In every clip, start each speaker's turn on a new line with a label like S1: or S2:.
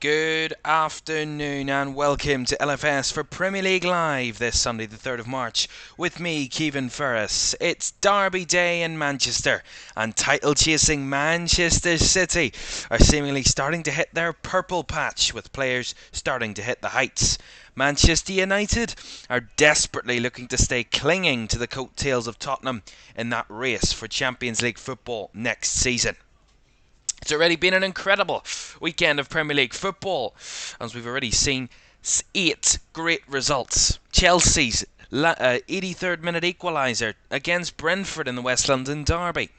S1: Good afternoon and welcome to LFS for Premier League Live this Sunday the 3rd of March with me, Kevin Ferris. It's Derby Day in Manchester and title-chasing Manchester City are seemingly starting to hit their purple patch with players starting to hit the heights. Manchester United are desperately looking to stay clinging to the coattails of Tottenham in that race for Champions League football next season. It's already been an incredible weekend of Premier League football, as we've already seen 8 great results. Chelsea's 83rd minute equaliser against Brentford in the West London derby.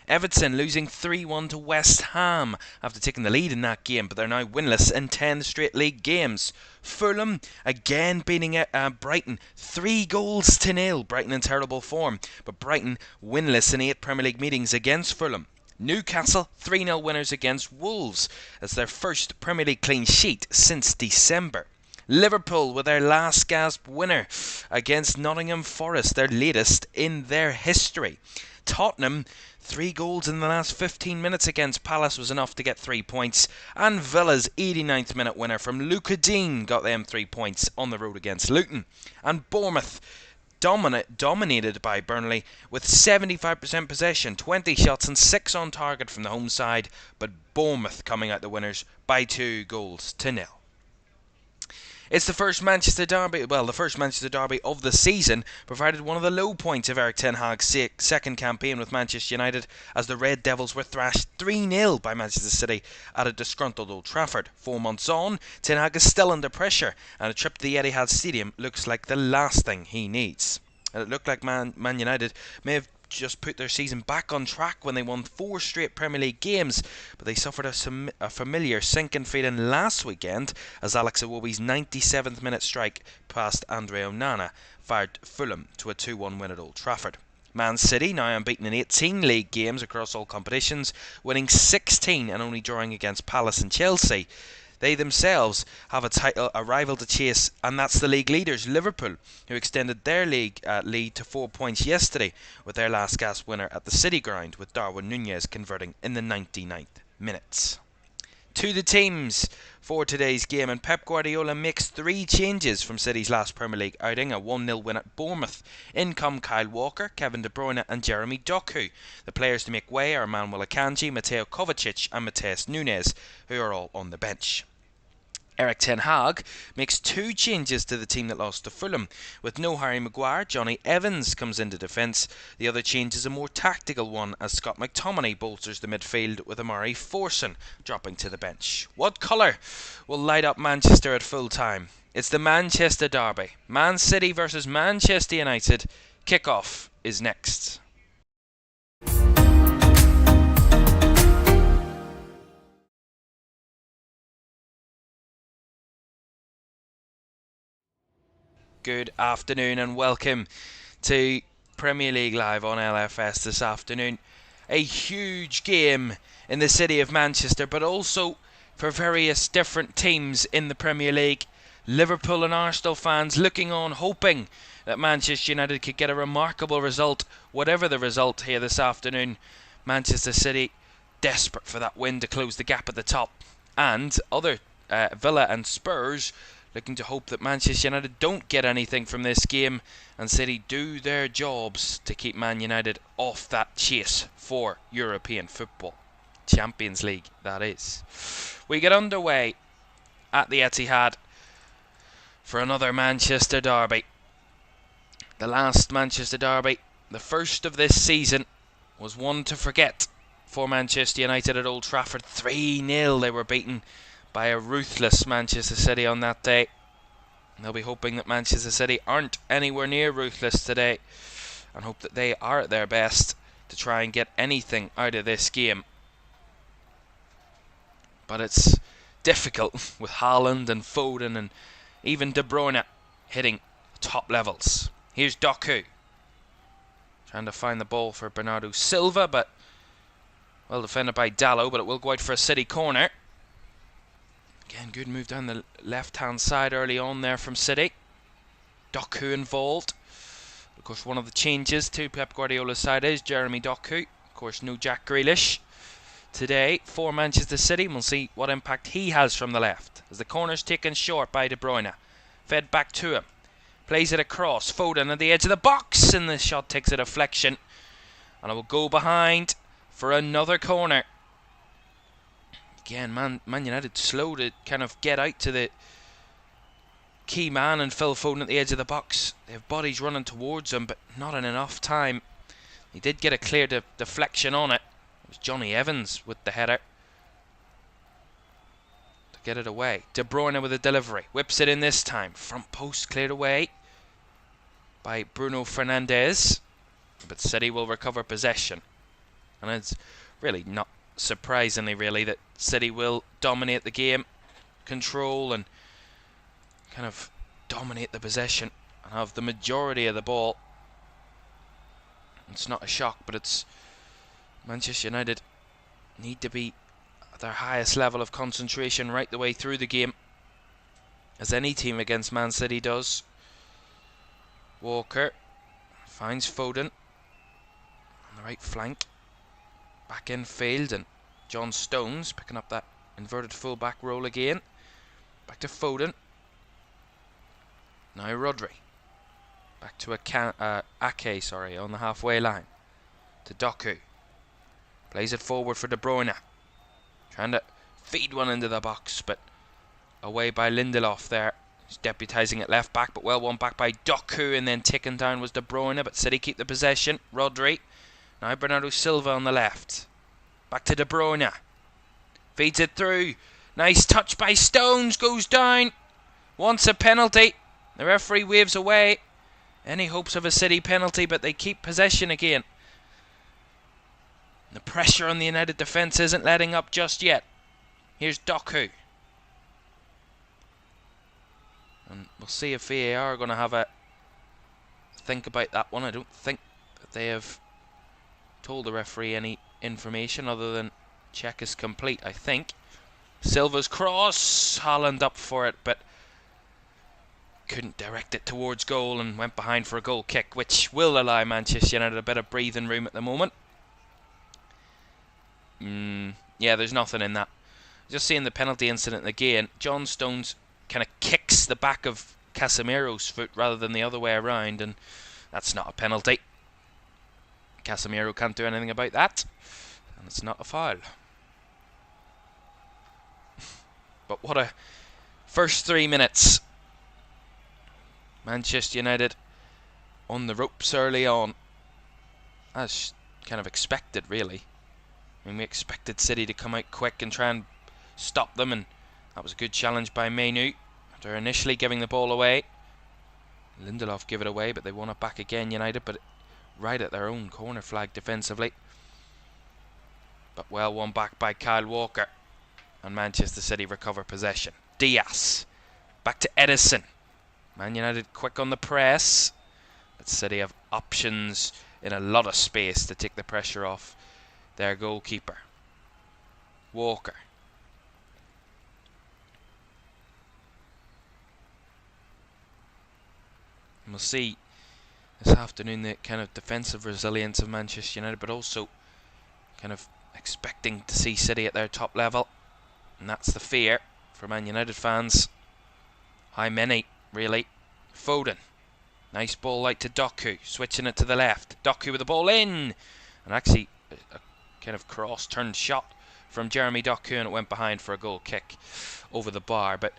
S1: Everton losing 3-1 to West Ham after taking the lead in that game, but they're now winless in 10 straight league games. Fulham again beating Brighton 3-0. Brighton in terrible form, but Brighton winless in 8 Premier League meetings against Fulham. Newcastle 3-0 winners against Wolves as their first Premier League clean sheet since December. Liverpool with their last gasp winner against Nottingham Forest, their latest in their history. Tottenham, 3 goals in the last 15 minutes against Palace was enough to get 3 points, and Villa's 89th minute winner from Luca Dean got them 3 points on the road against Luton. And Bournemouth dominated by Burnley with 75% possession, 20 shots and 6 on target from the home side, but Bournemouth coming out the winners by 2-0. It's the first Manchester derby of the season, provided one of the low points of Erik ten Hag's second campaign with Manchester United, as the Red Devils were thrashed 3-0 by Manchester City at a disgruntled Old Trafford. 4 months on, Ten Hag is still under pressure, and a trip to the Etihad Stadium looks like the last thing he needs. It looked like Man United may have just put their season back on track when they won 4 straight Premier League games, but they suffered a familiar sinking feeling last weekend as Alex Iwobi's 97th minute strike past Andre Onana fired Fulham to a 2-1 win at Old Trafford. Man City, now unbeaten in 18 league games across all competitions, winning 16 and only drawing against Palace and Chelsea. They themselves have a rival to chase, and that's the league leaders Liverpool, who extended their league lead to 4 points yesterday with their last gasp winner at the City Ground, with Darwin Núñez converting in the 99th minute. To the teams for today's game, and Pep Guardiola makes 3 changes from City's last Premier League outing, a 1-0 win at Bournemouth. In come Kyle Walker, Kevin De Bruyne and Jeremy Doku. The players to make way are Manuel Akanji, Mateo Kovacic and Mateus Nunes, who are all on the bench. Erik ten Hag makes 2 changes to the team that lost to Fulham. With no Harry Maguire, Johnny Evans comes into defence. The other change is a more tactical one, as Scott McTominay bolsters the midfield with Amari Forson dropping to the bench. What colour will light up Manchester at full time? It's the Manchester derby. Man City versus Manchester United. Kickoff is next. Good afternoon and welcome to Premier League Live on LFS this afternoon. A huge game in the city of Manchester, but also for various different teams in the Premier League. Liverpool and Arsenal fans looking on, hoping that Manchester United could get a remarkable result, whatever the result here this afternoon. Manchester City desperate for that win to close the gap at the top, and other Villa and Spurs looking to hope that Manchester United don't get anything from this game and City do their jobs to keep Man United off that chase for European football. Champions League, that is. We get underway at the Etihad for another Manchester derby. The last Manchester derby, the first of this season, was one to forget for Manchester United at Old Trafford. 3-0 they were beaten by a ruthless Manchester City on that day. They'll be hoping that Manchester City aren't anywhere near ruthless today, and hope that they are at their best to try and get anything out of this game. But it's difficult with Haaland and Foden and even De Bruyne hitting top levels. Here's Doku trying to find the ball for Bernardo Silva, but well defended by Dallo, but it will go out for a City corner. Again, good move down the left-hand side early on there from City. Doku involved. Of course, one of the changes to Pep Guardiola's side is Jeremy Doku. Of course, no Jack Grealish today for Manchester City, and we'll see what impact he has from the left. As the corner's taken short by De Bruyne. Fed back to him. Plays it across. Foden at the edge of the box, and the shot takes a deflection. And it will go behind for another corner. Again, Man United slow to kind of get out to the key man and Phil Foden at the edge of the box. They have bodies running towards him, but not in enough time. He did get a clear deflection on it. It was Johnny Evans with the header to get it away. De Bruyne with a delivery. Whips it in this time. Front post cleared away by Bruno Fernandes. But City will recover possession. And it's really not surprisingly really that City will dominate the game, control and kind of dominate the possession and have the majority of the ball. It's not a shock, but it's Manchester United need to be at their highest level of concentration right the way through the game, as any team against Man City does. Walker finds Foden on the right flank. Back in field, and John Stones picking up that inverted full-back role again. Back to Foden. Now Rodri. Back to Ake, on the halfway line. To Doku. Plays it forward for De Bruyne. Trying to feed one into the box, but away by Lindelof there. He's deputising at left back, but well won back by Doku, and then taken down was De Bruyne, but City keep the possession. Rodri. Now Bernardo Silva on the left. Back to De Bruyne. Feeds it through. Nice touch by Stones. Goes down. Wants a penalty. The referee waves away any hopes of a City penalty, but they keep possession again. The pressure on the United defence isn't letting up just yet. Here's Doku. And we'll see if VAR are going to have a think about that one. I don't think that they have told the referee any information other than check is complete, I think. Silva's cross. Haaland up for it, but couldn't direct it towards goal and went behind for a goal kick, which will allow Manchester United a bit of breathing room at the moment. Yeah, there's nothing in that. Just seeing the penalty incident again. John Stones kind of kicks the back of Casemiro's foot rather than the other way around, and that's not a penalty. Casemiro can't do anything about that, and it's not a foul. But what a first 3 minutes. Manchester United on the ropes early on, as kind of expected, really. I mean, we expected City to come out quick and try and stop them, and that was a good challenge by Mainu after initially giving the ball away. Lindelof give it away, but they won it back again, United, but right at their own corner flag defensively. But well won back by Kyle Walker, and Manchester City recover possession. Diaz back to Edison. Man United quick on the press, but City have options in a lot of space to take the pressure off their goalkeeper. Walker. And we'll see this afternoon the kind of defensive resilience of Manchester United, but also kind of expecting to see City at their top level, and that's the fear for Man United fans. How many, really? Foden. Nice ball out to Doku, switching it to the left. Doku with the ball in, and actually a kind of cross-turned shot from Jeremy Doku, and it went behind for a goal kick over the bar. But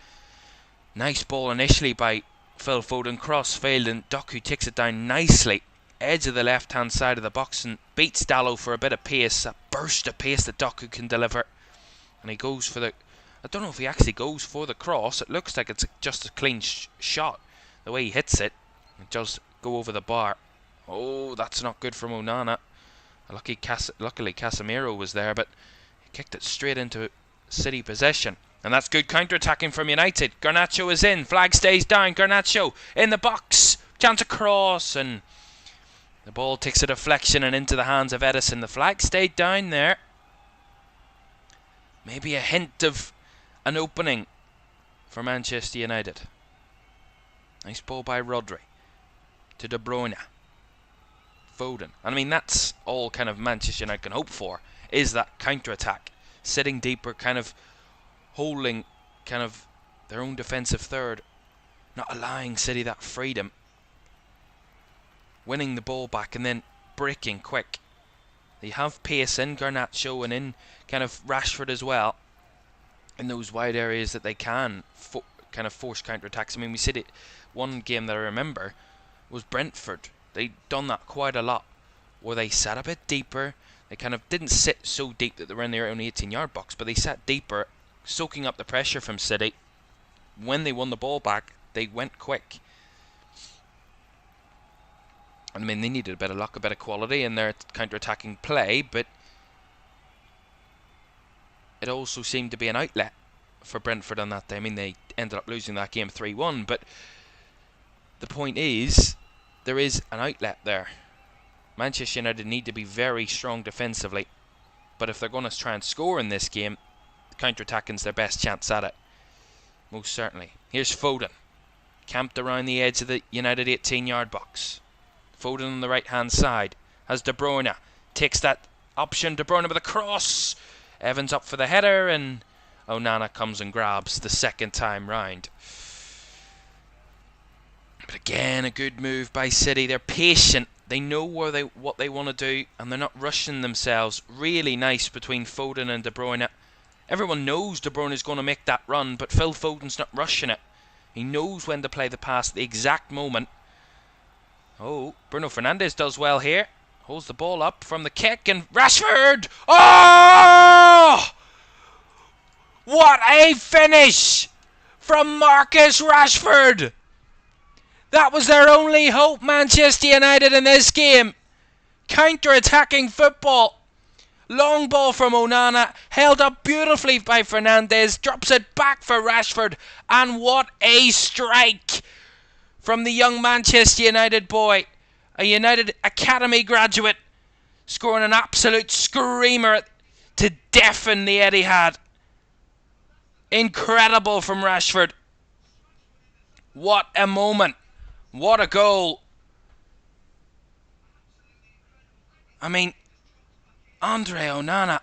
S1: nice ball initially by Phil Foden, cross failed, and Doku takes it down nicely, edge of the left-hand side of the box, and beats Dalot for a bit of pace, a burst of pace that Doku can deliver. And he goes for the, I don't know if he actually goes for the cross. It looks like it's just a clean shot. The way he hits it, it does go over the bar. Oh, that's not good from Onana. Luckily Casemiro was there, but he kicked it straight into City possession. And that's good counter-attacking from United. Garnacho is in. Flag stays down. Garnacho in the box. Chance across, and the ball takes a deflection and into the hands of Edison. The flag stayed down there. Maybe a hint of an opening for Manchester United. Nice ball by Rodri to De Bruyne. Foden. And I mean, that's all kind of Manchester United can hope for is that counter-attack. Sitting deeper, kind of holding kind of their own defensive third, not allowing City that freedom. Winning the ball back and then breaking quick. They have pace in Garnacho and in kind of Rashford as well, in those wide areas that they can kind of force counter-attacks. I mean, we said it, one game that I remember was Brentford. They'd done that quite a lot, where they sat a bit deeper. They kind of didn't sit so deep that they were in their own 18-yard box, but they sat deeper, soaking up the pressure from City. When they won the ball back, they went quick. I mean, they needed a bit of luck, a bit of quality in their counter-attacking play, but it also seemed to be an outlet for Brentford on that day. I mean, they ended up losing that game 3-1, but the point is, there is an outlet there. Manchester United need to be very strong defensively, but if they're going to try and score in this game, counter-attacking's their best chance at it. Most certainly. Here's Foden, camped around the edge of the United 18-yard box. Foden on the right-hand side has De Bruyne, takes that option. De Bruyne with a cross. Evans up for the header, and Onana comes and grabs the second time round. But again, a good move by City. They're patient. They know what they want to do, and they're not rushing themselves. Really nice between Foden and De Bruyne. Everyone knows De Bruyne is going to make that run, but Phil Foden's not rushing it. He knows when to play the pass at the exact moment. Oh, Bruno Fernandes does well here. Holds the ball up from the kick, and Rashford! Oh! What a finish from Marcus Rashford! That was their only hope, Manchester United, in this game. Counter-attacking football. Long ball from Onana, held up beautifully by Fernandes, drops it back for Rashford, and what a strike from the young Manchester United boy, a United Academy graduate, scoring an absolute screamer to deafen the Etihad. Incredible from Rashford. What a moment. What a goal. I mean, Andre Onana.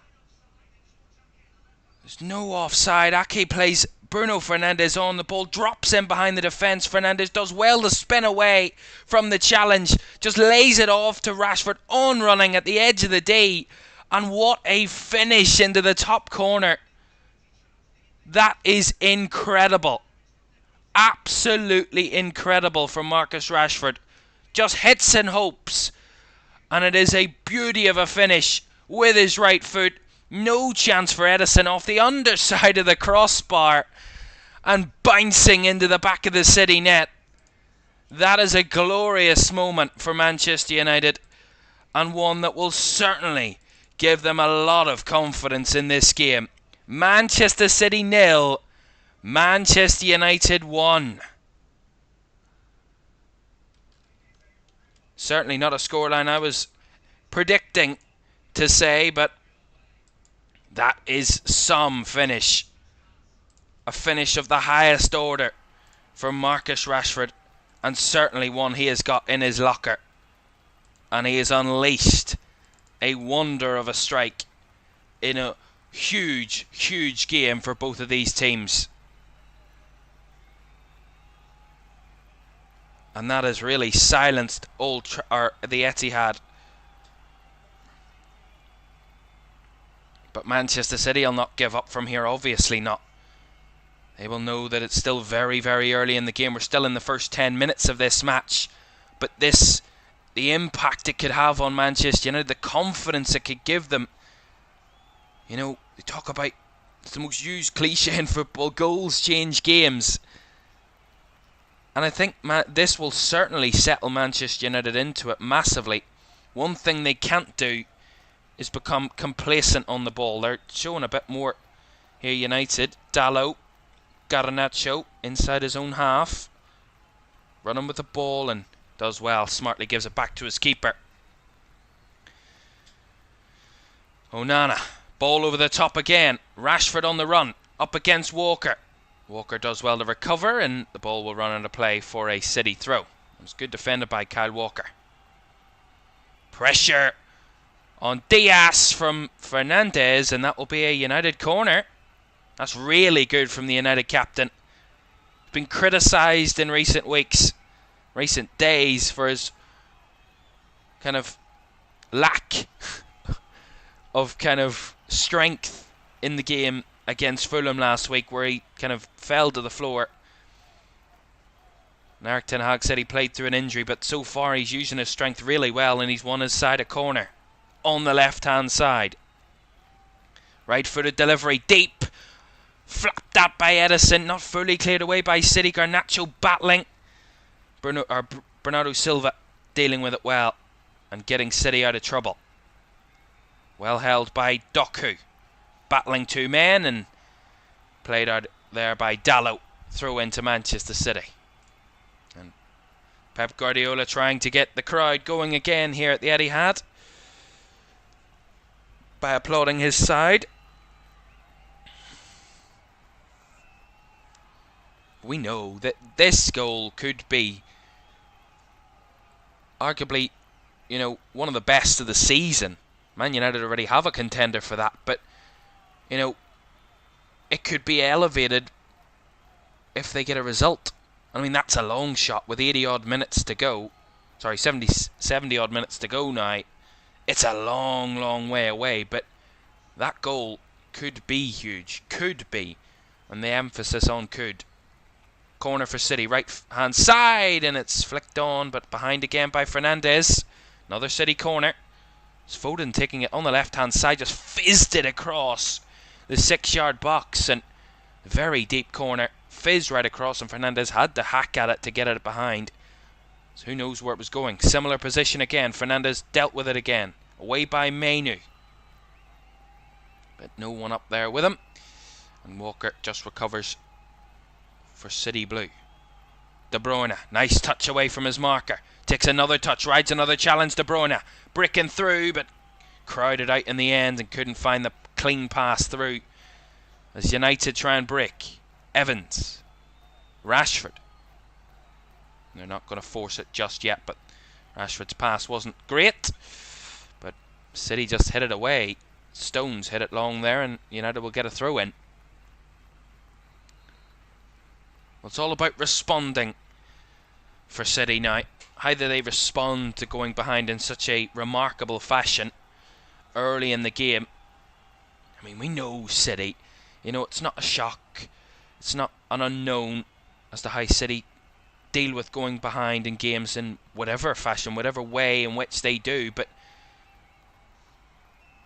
S1: There's no offside. Ake plays Bruno Fernandes on the ball, drops in behind the defence. Fernandes does well to spin away from the challenge, just lays it off to Rashford on running at the edge of the D, and what a finish into the top corner. That is incredible. Absolutely incredible from Marcus Rashford. Just hits and hopes, and it is a beauty of a finish with his right foot. No chance for Edison off the underside of the crossbar and bouncing into the back of the City net. That is a glorious moment for Manchester United, and one that will certainly give them a lot of confidence in this game. Manchester City 0, Manchester United 1. Certainly not a scoreline I was predicting to say, but that is some finish. A finish of the highest order from Marcus Rashford, and certainly one he has got in his locker. And he has unleashed a wonder of a strike in a huge, huge game for both of these teams. And that has really silenced the Etihad. But Manchester City will not give up from here, obviously not. They will know that it's still very, very early in the game. We're still in the first 10 minutes of this match. But this, the impact it could have on Manchester United, the confidence it could give them. You know, they talk about, it's the most used cliche in football, goals change games. And I think this will certainly settle Manchester United into it massively. One thing they can't do is become complacent on the ball. They're showing a bit more here, United. Dalot, Garnacho inside his own half, running with the ball, and does well. Smartly gives it back to his keeper. Onana, ball over the top again. Rashford on the run, up against Walker. Walker does well to recover, and the ball will run into play for a City throw. It was good defended by Kyle Walker. Pressure on Diaz from Fernandes, and that will be a United corner. That's really good from the United captain. He's been criticised in recent weeks, recent days, for his kind of lack of kind of strength in the game against Fulham last week, where he kind of fell to the floor. Erik ten Hag said he played through an injury, but so far he's using his strength really well, and he's won his side a corner on the left hand side. Right footed delivery, deep, flapped up by Edison, not fully cleared away by City. Garnacho battling, Bernardo Silva dealing with it well and getting City out of trouble. Well held by Doku, battling two men and played out there by Dalot. Throw into Manchester City. And Pep Guardiola trying to get the crowd going again here at the Etihad by applauding his side. We know that this goal could be arguably, you know, one of the best of the season. Man United already have a contender for that, but, you know, it could be elevated if they get a result. I mean, that's a long shot with 80 odd minutes to go. Sorry, 70 odd minutes to go now. It's a long way away, but that goal could be huge. Could be. And the emphasis on could. Corner for City, right hand side, and it's flicked on, but behind again by Fernandes. Another City corner. It's Foden taking it on the left hand side, just fizzed it across the 6-yard box, and very deep corner, fizzed right across, and Fernandes had to hack at it to get it behind. So who knows where it was going. Similar position again. Fernandes dealt with it again. Away by Mainu. But no one up there with him. And Walker just recovers for City Blue. De Bruyne, nice touch away from his marker. Takes another touch, rides another challenge. De Bruyne, bricking through, but crowded out in the end and couldn't find the clean pass through. As United try and break. Evans, Rashford. They're not going to force it just yet, but Rashford's pass wasn't great. But City just hit it away. Stones hit it long there, and United will get a throw in. Well, it's all about responding for City now. How do they respond to going behind in such a remarkable fashion early in the game? I mean, we know City. You know, it's not a shock. It's not an unknown as to how City deal with going behind in games in whatever fashion, whatever way in which they do. But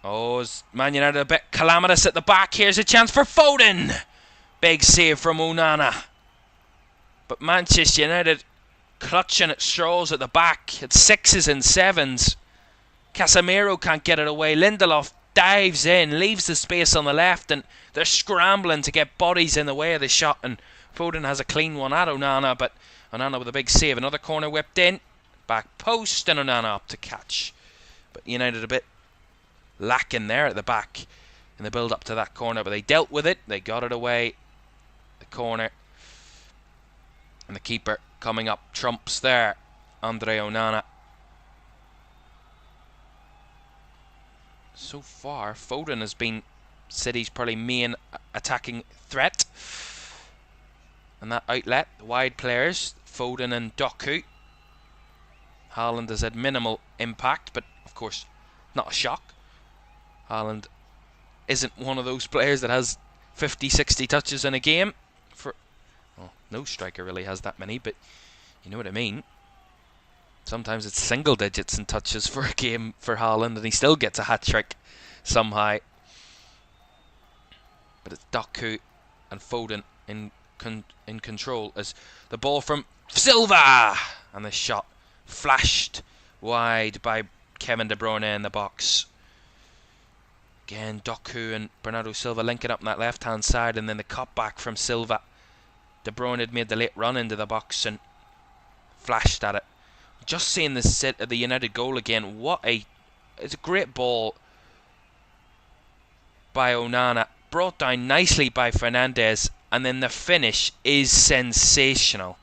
S1: is Man United a bit calamitous at the back? Here's a chance for Foden. Big save from Onana. But Manchester United clutching at straws at the back, at 6s and 7s. Casemiro can't get it away. Lindelof dives in, leaves the space on the left, and they're scrambling to get bodies in the way of the shot. And Foden has a clean one at Onana, but Onana with a big save. Another corner whipped in, back post, and Onana up to catch. But United a bit lacking there at the back in the build up to that corner, but they dealt with it. They got it away. The corner. And the keeper coming up trumps there, Andre Onana. So far, Foden has been City's probably main attacking threat. And that outlet, the wide players, Foden and Doku. Haaland has had minimal impact, but of course, not a shock. Haaland isn't one of those players that has 50, 60 touches in a game. Well, no striker really has that many, but you know what I mean. Sometimes it's single digits in touches for a game for Haaland, and he still gets a hat-trick somehow. But it's Doku and Foden in control as the ball from Silva, and the shot flashed wide by Kevin De Bruyne in the box. Again, Doku and Bernardo Silva linking up on that left-hand side, and then the cut back from Silva. De Bruyne had made the late run into the box and flashed at it. Just seeing the sit of the United goal again. It's a great ball by Onana, brought down nicely by Fernandes, and then the finish is sensational.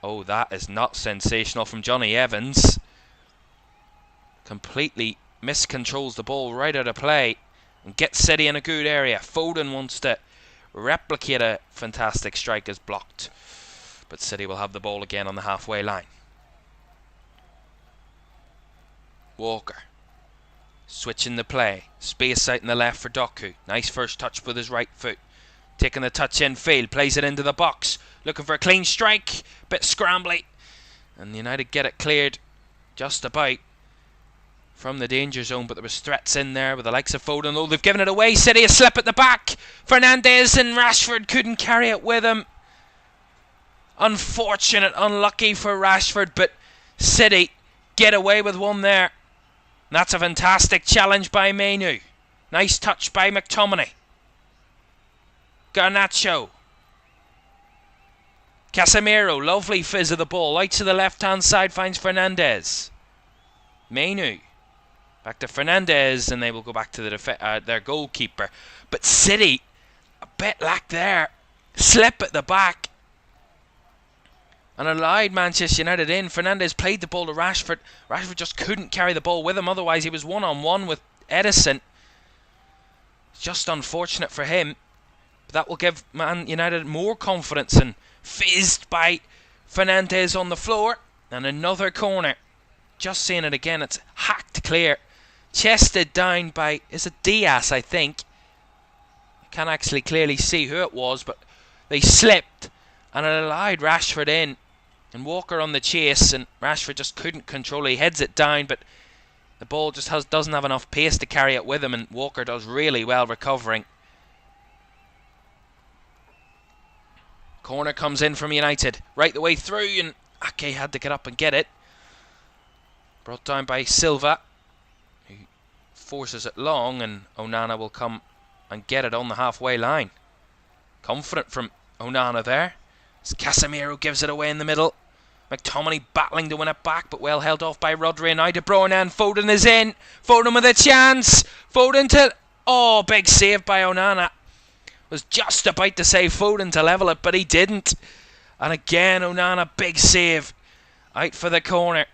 S1: Oh, that is not sensational from Johnny Evans. Completely miscontrols the ball right out of play and gets City in a good area. Foden wants to replicate a fantastic strike as blocked, but City will have the ball again on the halfway line. Walker switching the play, space out in the left for Doku. Nice first touch with his right foot, taking the touch in field, plays it into the box, looking for a clean strike, bit scrambly, and United get it cleared just about from the danger zone, but there was threats in there with the likes of Foden. Oh, they've given it away. City a slip at the back. Fernandes and Rashford couldn't carry it with him. Unfortunate, unlucky for Rashford, but City get away with one there. And that's a fantastic challenge by Menu. Nice touch by McTominay. Garnacho. Casemiro, lovely fizz of the ball. Out to the left-hand side, finds Fernandes. Menu. Back to Fernandes, and they will go back to their goalkeeper. But City, a bit lack there. Slip at the back. And allowed Manchester United in. Fernandes played the ball to Rashford. Rashford just couldn't carry the ball with him. Otherwise, he was one-on-one with Edison. Just unfortunate for him. But that will give Man United more confidence. And fizzed by Fernandes on the floor. And another corner. Just seeing it again. It's hacked clear. Chested down by, is it Diaz, I think? I can't actually clearly see who it was, but they slipped and it allowed Rashford in. And Walker on the chase, and Rashford just couldn't control it. He heads it down, but the ball just doesn't have enough pace to carry it with him, and Walker does really well recovering. Corner comes in from United, right the way through, and Ake had to get up and get it. Brought down by Silva, who forces it long, and Onana will come and get it on the halfway line. Confident from Onana there. As Casemiro gives it away in the middle. McTominay battling to win it back, but well held off by Rodri. And now De Bruyne, and Foden is in. Foden with a chance. Foden to... Oh, big save by Onana. Was just about to save Foden to level it, but he didn't. And again, Onana, big save. Out for the corner.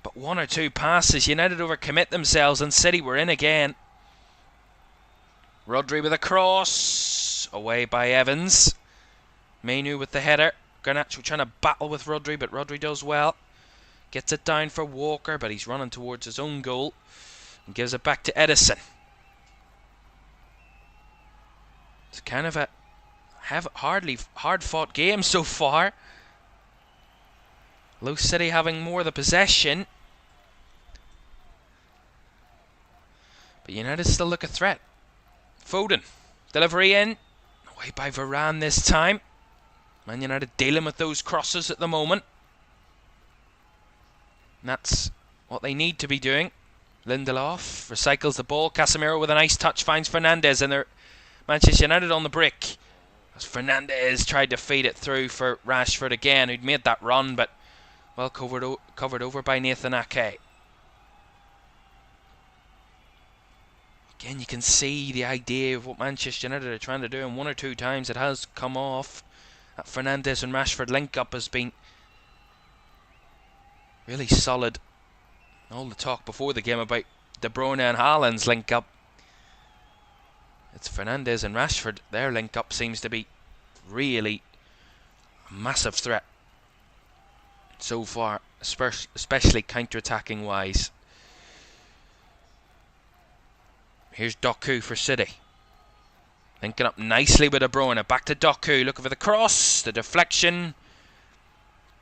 S1: But one or two passes, United overcommit themselves, and City were in again. Rodri with a cross. Away by Evans. Menu with the header. Garnacho trying to battle with Rodri, but Rodri does well. Gets it down for Walker, but he's running towards his own goal. And gives it back to Edison. It's kind of a hard-fought game so far. Low City having more of the possession. But United still look a threat. Foden. Delivery in. Away by Varane this time. Man United dealing with those crosses at the moment. And that's what they need to be doing. Lindelof recycles the ball. Casemiro with a nice touch finds Fernandes, and they're Manchester United on the break. As Fernandes tried to feed it through for Rashford again, who'd made that run, but well covered over by Nathan Ake. Again, you can see the idea of what Manchester United are trying to do, and one or two times it has come off. That Fernandes and Rashford link-up has been really solid. All the talk before the game about De Bruyne and Haaland's link-up. It's Fernandes and Rashford. Their link-up seems to be really a massive threat so far, especially counter-attacking wise. Here's Doku for City. Linking up nicely with De Bruyne. Back to Doku, looking for the cross. The deflection.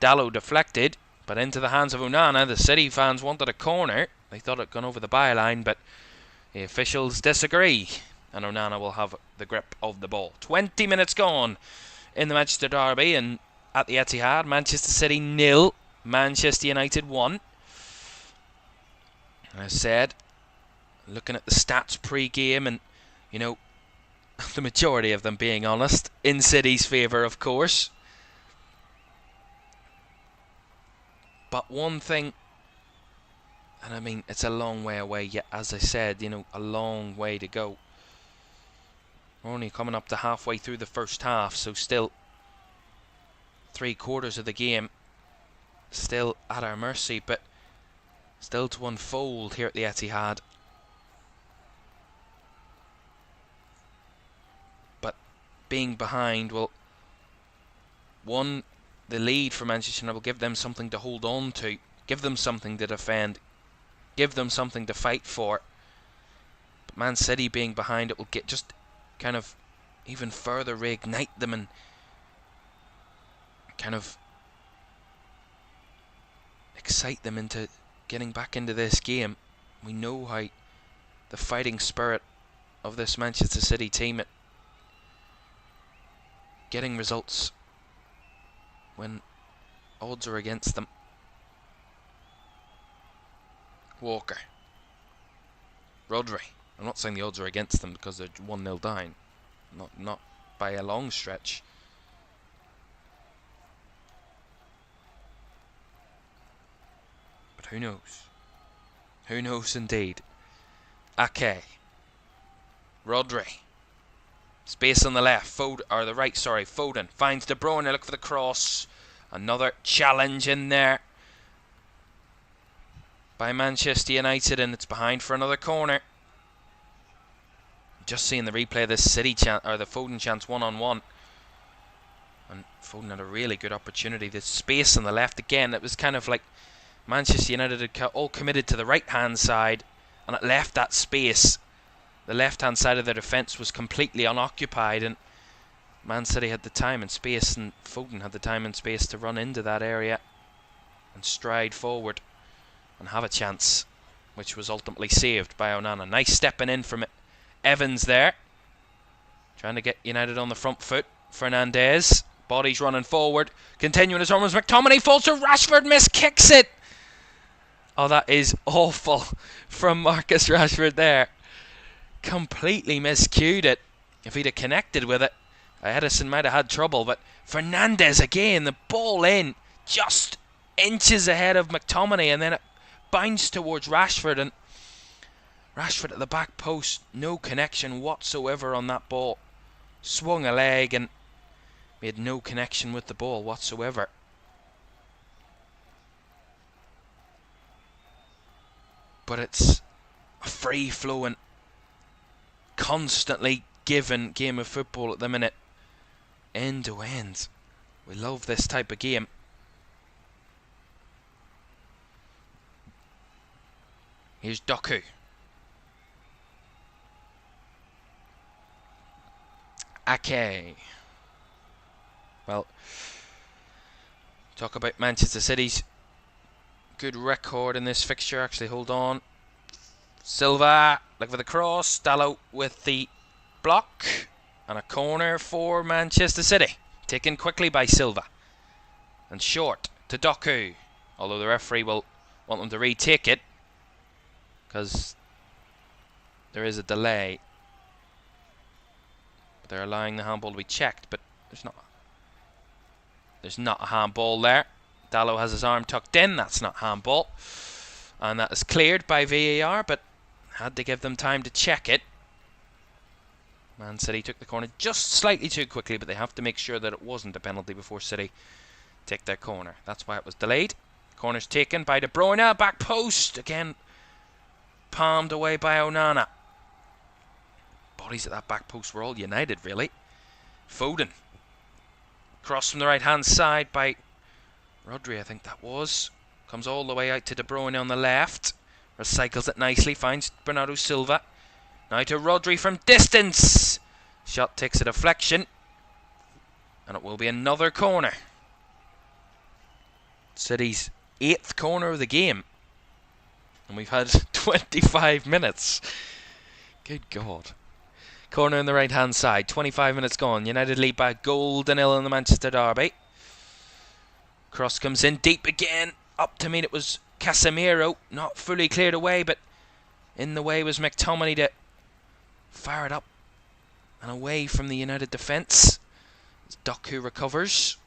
S1: Dallo deflected, but into the hands of Onana. The City fans wanted a corner. They thought it had gone over the byline, but the officials disagree. And Onana will have the grip of the ball. 20 minutes gone in the Manchester derby, and at the Etihad, Manchester City 0, Manchester United 1. As I said, looking at the stats pre-game, and you know, the majority of them, being honest, in City's favour, of course. But one thing, and I mean, it's a long way away yet, as I said, you know, a long way to go. We're only coming up to halfway through the first half, so still 3/4 of the game still at our mercy. But still to unfold here at the Etihad. But being behind will, one, the lead for Manchester United will give them something to hold on to, give them something to defend, give them something to fight for. But Man City being behind, it will get just kind of even further reignite them and kind of excite them into getting back into this game. We know how the fighting spirit of this Manchester City team at getting results when odds are against them. Walker. Rodri. I'm not saying the odds are against them because they're 1-0 down. Not by a long stretch. But who knows? Who knows indeed? Ake. Rodri. Space on the left. Foden finds De Bruyne. Look for the cross. Another challenge in there by Manchester United, and it's behind for another corner. Just seeing the replay of this City chance, or the Foden chance, 1-on-1, and Foden had a really good opportunity. The space on the left again. It was kind of like Manchester United had all committed to the right hand side, and it left that space. The left hand side of their defence was completely unoccupied, and Man City had the time and space, and Foden had the time and space to run into that area and stride forward and have a chance, which was ultimately saved by Onana. Nice stepping in from Evans there, trying to get United on the front foot. Fernandes, body's running forward, continuing his run as McTominay falls to Rashford, miskicks it. Oh, that is awful from Marcus Rashford there. Completely miscued it. If he'd have connected with it, Edison might have had trouble. But Fernandes again, the ball in just inches ahead of McTominay, and then it bounced towards Rashford, and Rashford at the back post, no connection whatsoever on that ball. Swung a leg and made no connection with the ball whatsoever. But it's a free-flowing, constantly given game of football at the minute, end to end. We love this type of game. Here's Doku. Ake. Well, talk about Manchester City's good record in this fixture. Actually, hold on. Silva, look for the cross. Dalot with the block. And a corner for Manchester City. Taken quickly by Silva. And short to Doku. Although the referee will want them to retake it, because there is a delay. But they're allowing the handball to be checked, but there's not a handball there. Dalot has his arm tucked in. That's not handball. And that is cleared by VAR, but had to give them time to check it. Man City took the corner just slightly too quickly, but they have to make sure that it wasn't a penalty before City take their corner. That's why it was delayed. Corner's taken by De Bruyne. Back post. Again, palmed away by Onana. Bodies at that back post were all United, really. Foden. Cross from the right-hand side by Rodri, I think that was. Comes all the way out to De Bruyne on the left. Recycles it nicely. Finds Bernardo Silva. Now to Rodri from distance. Shot takes a deflection. And it will be another corner. City's 8th corner of the game. And we've had 25 minutes. Good God. Corner on the right hand side. 25 minutes gone. United lead by a goal to nil in the Manchester derby. Cross comes in deep again. Up to meet it was Casemiro. Not fully cleared away, but in the way was McTominay to fire it up and away from the United defence. As Doku recovers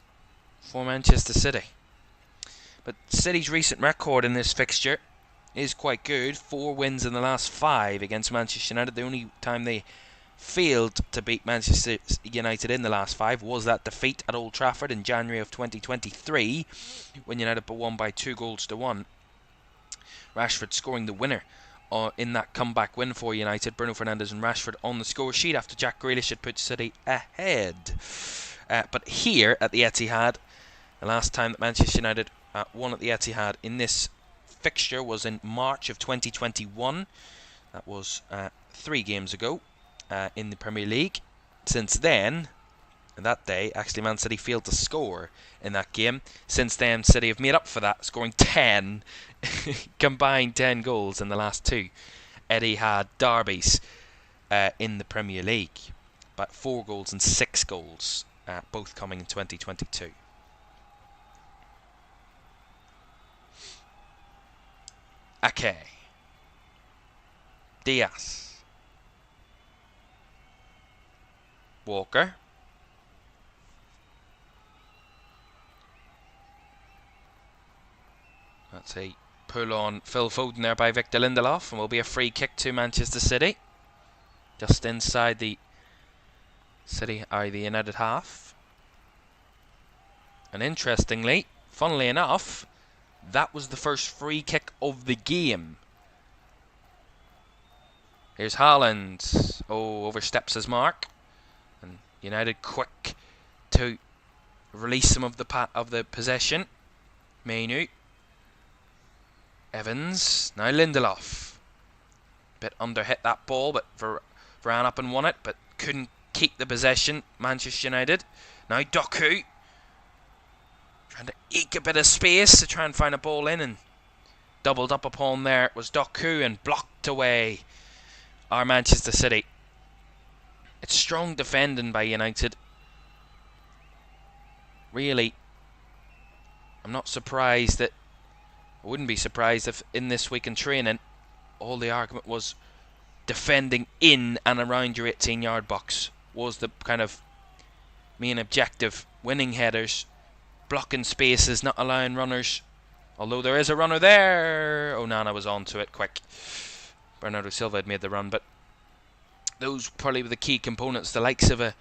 S1: for Manchester City. But City's recent record in this fixture is quite good. 4 wins in the last 5 against Manchester United. The only time they failed to beat Manchester United in the last 5 was that defeat at Old Trafford in January of 2023, when United won by 2-1. Rashford scoring the winner in that comeback win for United. Bruno Fernandes and Rashford on the score sheet after Jack Grealish had put City ahead. But here at the Etihad, the last time that Manchester United won at the Etihad in this fixture was in March of 2021. That was 3 games ago in the Premier League. Since then, and that day, actually Man City failed to score in that game. Since then, City have made up for that, scoring 10, combined 10 goals in the last 2 Etihad derbies in the Premier League. But 4 goals and 6 goals, both coming in 2022. Ake. Diaz. Walker. That's a pull on Phil Foden there by Victor Lindelof, and will be a free kick to Manchester City. Just inside the the United half. And interestingly, funnily enough, that was the first free kick of the game. Here's Haaland. Oh, oversteps his mark. And United quick to release some of the possession. Mainu. Evans. Now Lindelof. Bit under-hit that ball, but ran up and won it, but couldn't keep the possession. Manchester United. Now Doku. Trying to eke a bit of space to try and find a ball in, and doubled up upon there was Doku and blocked away our Manchester City. It's strong defending by United. Really, I'm not surprised that... I wouldn't be surprised if in this week in training all the argument was defending in and around your 18-yard box was the kind of main objective. Winning headers, blocking spaces, not allowing runners. Although there is a runner there. Onana was onto it quick. Bernardo Silva had made the run, but those probably were the key components. The likes of a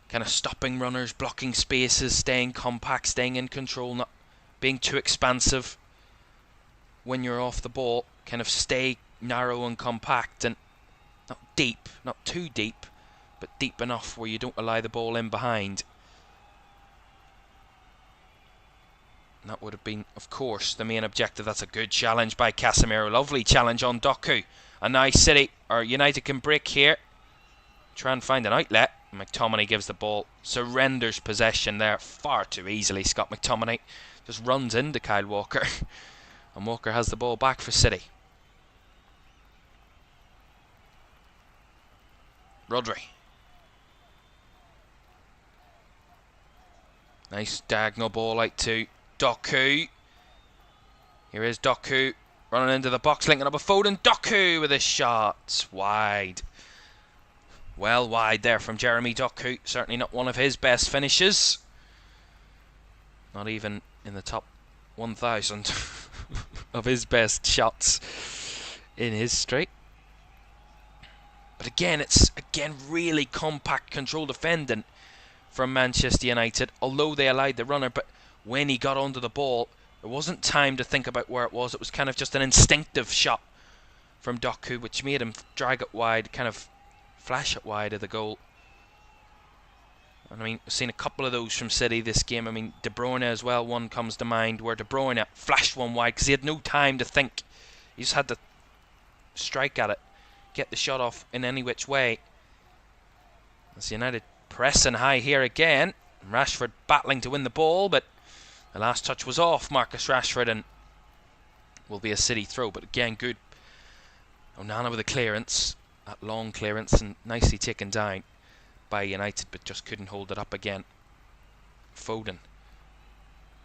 S1: kind of stopping runners, blocking spaces, staying compact, staying in control, not being too expansive when you're off the ball. Kind of stay narrow and compact and not deep, not too deep, but deep enough where you don't allow the ball in behind. And that would have been, of course, the main objective. That's a good challenge by Casemiro. Lovely challenge on Doku. A nice City, or United can break here. Try and find an outlet. McTominay gives the ball, surrenders possession there far too easily. Scott McTominay just runs into Kyle Walker. And Walker has the ball back for City. Rodri. Nice diagonal ball out to Doku. Here is Doku running into the box, linking up with Foden. Doku with a shot. Wide. Well wide there from Jeremy Doku. Certainly not one of his best finishes. Not even in the top 1,000 of his best shots in history. But again, it's really compact control defending from Manchester United, although they allowed the runner. But when he got onto the ball, there wasn't time to think about where it was. It was kind of just an instinctive shot from Doku, which made him drag it wide, kind of flash it wide of the goal. And I mean, I've seen a couple of those from City this game. I mean, De Bruyne as well, one comes to mind, where De Bruyne flashed one wide because he had no time to think. He just had to strike at it, get the shot off in any which way. As United pressing high here again. Rashford battling to win the ball, but the last touch was off Marcus Rashford and will be a City throw. But again, good. Onana with a clearance, that long clearance, and nicely taken down by United, but just couldn't hold it up again. Foden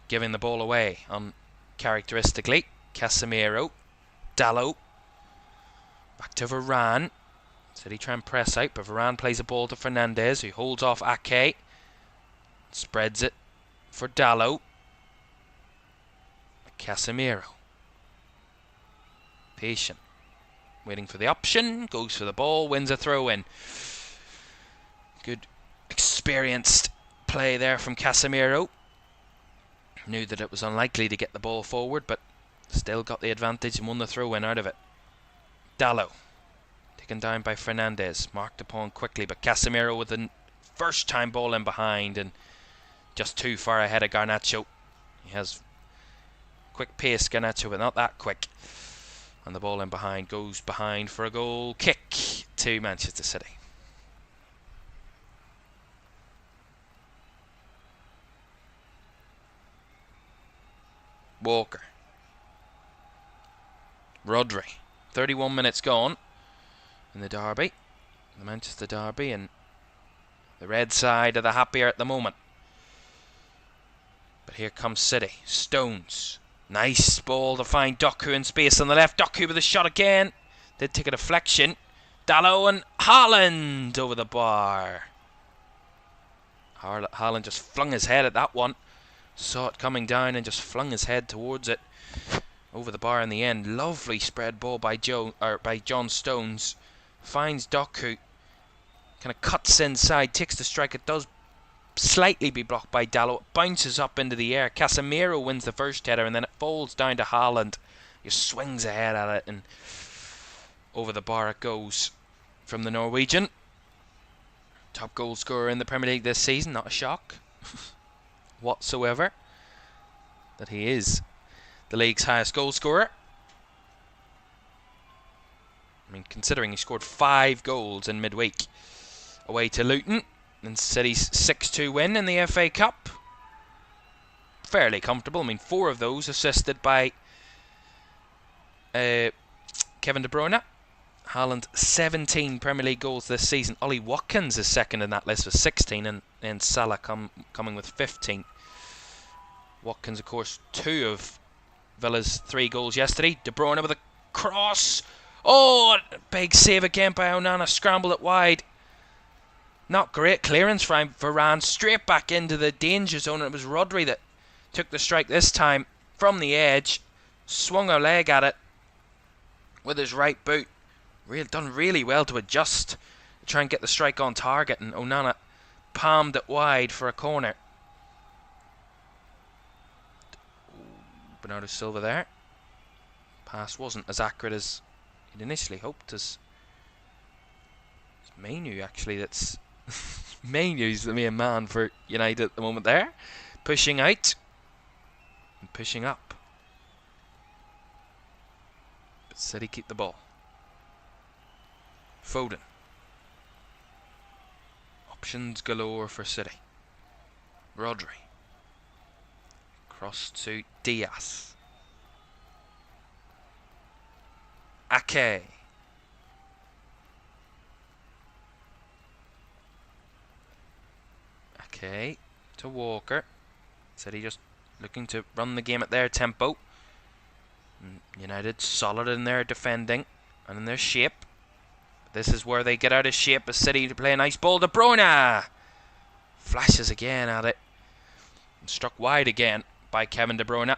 S1: giving the ball away uncharacteristically. Casemiro. Dalot. Back to Varane. City try and press out, but Varane plays a ball to Fernandes, who holds off Ake. Spreads it for Dalot. Casemiro. Patient. Waiting for the option. Goes for the ball. Wins a throw-in. Good experienced play there from Casemiro. Knew that it was unlikely to get the ball forward, but Still got the advantage and won the throw-in out of it. Dalot. Taken down by Fernandes. Marked upon quickly, but Casemiro with the first time ball in behind and just too far ahead of Garnacho. He has quick pace, Garnacho, but not that quick. And the ball in behind goes behind for a goal kick to Manchester City. Walker. Rodri. 31 minutes gone in the derby. The Manchester derby, and the red side are the happier at the moment. But here comes City. Stones. Nice ball to find Doku in space on the left. Doku with a shot again. Did take a deflection. Dalot and Haaland over the bar. Haaland just flung his head at that one. Saw it coming down and just flung his head towards it. Over the bar in the end. Lovely spread ball by John Stones. Finds Doku. Kind of cuts inside. Takes the strike. It does slightly be blocked by Dalot. Bounces up into the air. Casemiro wins the first header, and then it falls down to Haaland. He swings ahead at it, and over the bar it goes from the Norwegian. Top goal scorer in the Premier League this season. Not a shock whatsoever that he is the league's highest goal scorer. I mean, considering he scored 5 goals in midweek away to Luton, and City's 6-2 win in the FA Cup. Fairly comfortable. I mean, 4 of those assisted by Kevin De Bruyne. Haaland, 17 Premier League goals this season. Ollie Watkins is second in that list with 16, and Salah coming with 15. Watkins, of course, 2 of Villa's 3 goals yesterday. De Bruyne with a cross. Oh, big save again by Onana. Scrambled it wide. Not great clearance from Varane. Straight back into the danger zone. And it was Rodri that took the strike this time from the edge. Swung a leg at it with his right boot. Done really well to adjust to try and get the strike on target. And Onana palmed it wide for a corner. Bernardo Silva there. Pass wasn't as accurate as he'd initially hoped. As Mainu, actually, that's Mainu's the main man for United at the moment there. Pushing out and pushing up. But City keep the ball. Foden. Options galore for City. Rodri. Cross to Diaz. Ake. Ake to Walker. City just looking to run the game at their tempo. United solid in their defending and in their shape. This is where they get out of shape as City to play a nice ball. De Bruyne flashes again at it. And struck wide again by Kevin De Bruyne.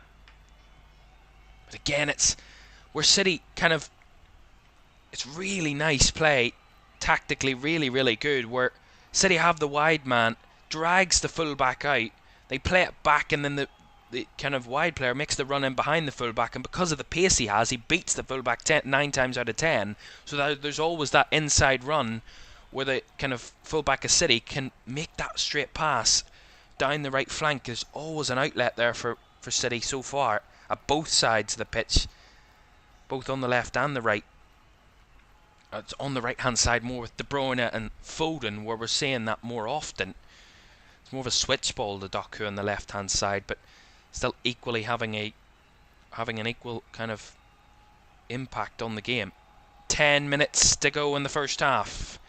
S1: But again, it's where City it's really nice play. Tactically really, really good. Where City have the wide man, drags the full-back out. They play it back, and then the kind of wide player makes the run in behind the full-back, and because of the pace he has, he beats the full-back 9 times out of 10. So that there's always that inside run where the kind of full-back of City can make that straight pass down the right flank. There's always an outlet there for City so far at both sides of the pitch, both on the left and the right. It's on the right hand side more with De Bruyne and Foden, where we're seeing that more often. It's more of a switch ball to Doku on the left hand side, but still equally having an equal kind of impact on the game. 10 minutes to go in the first half,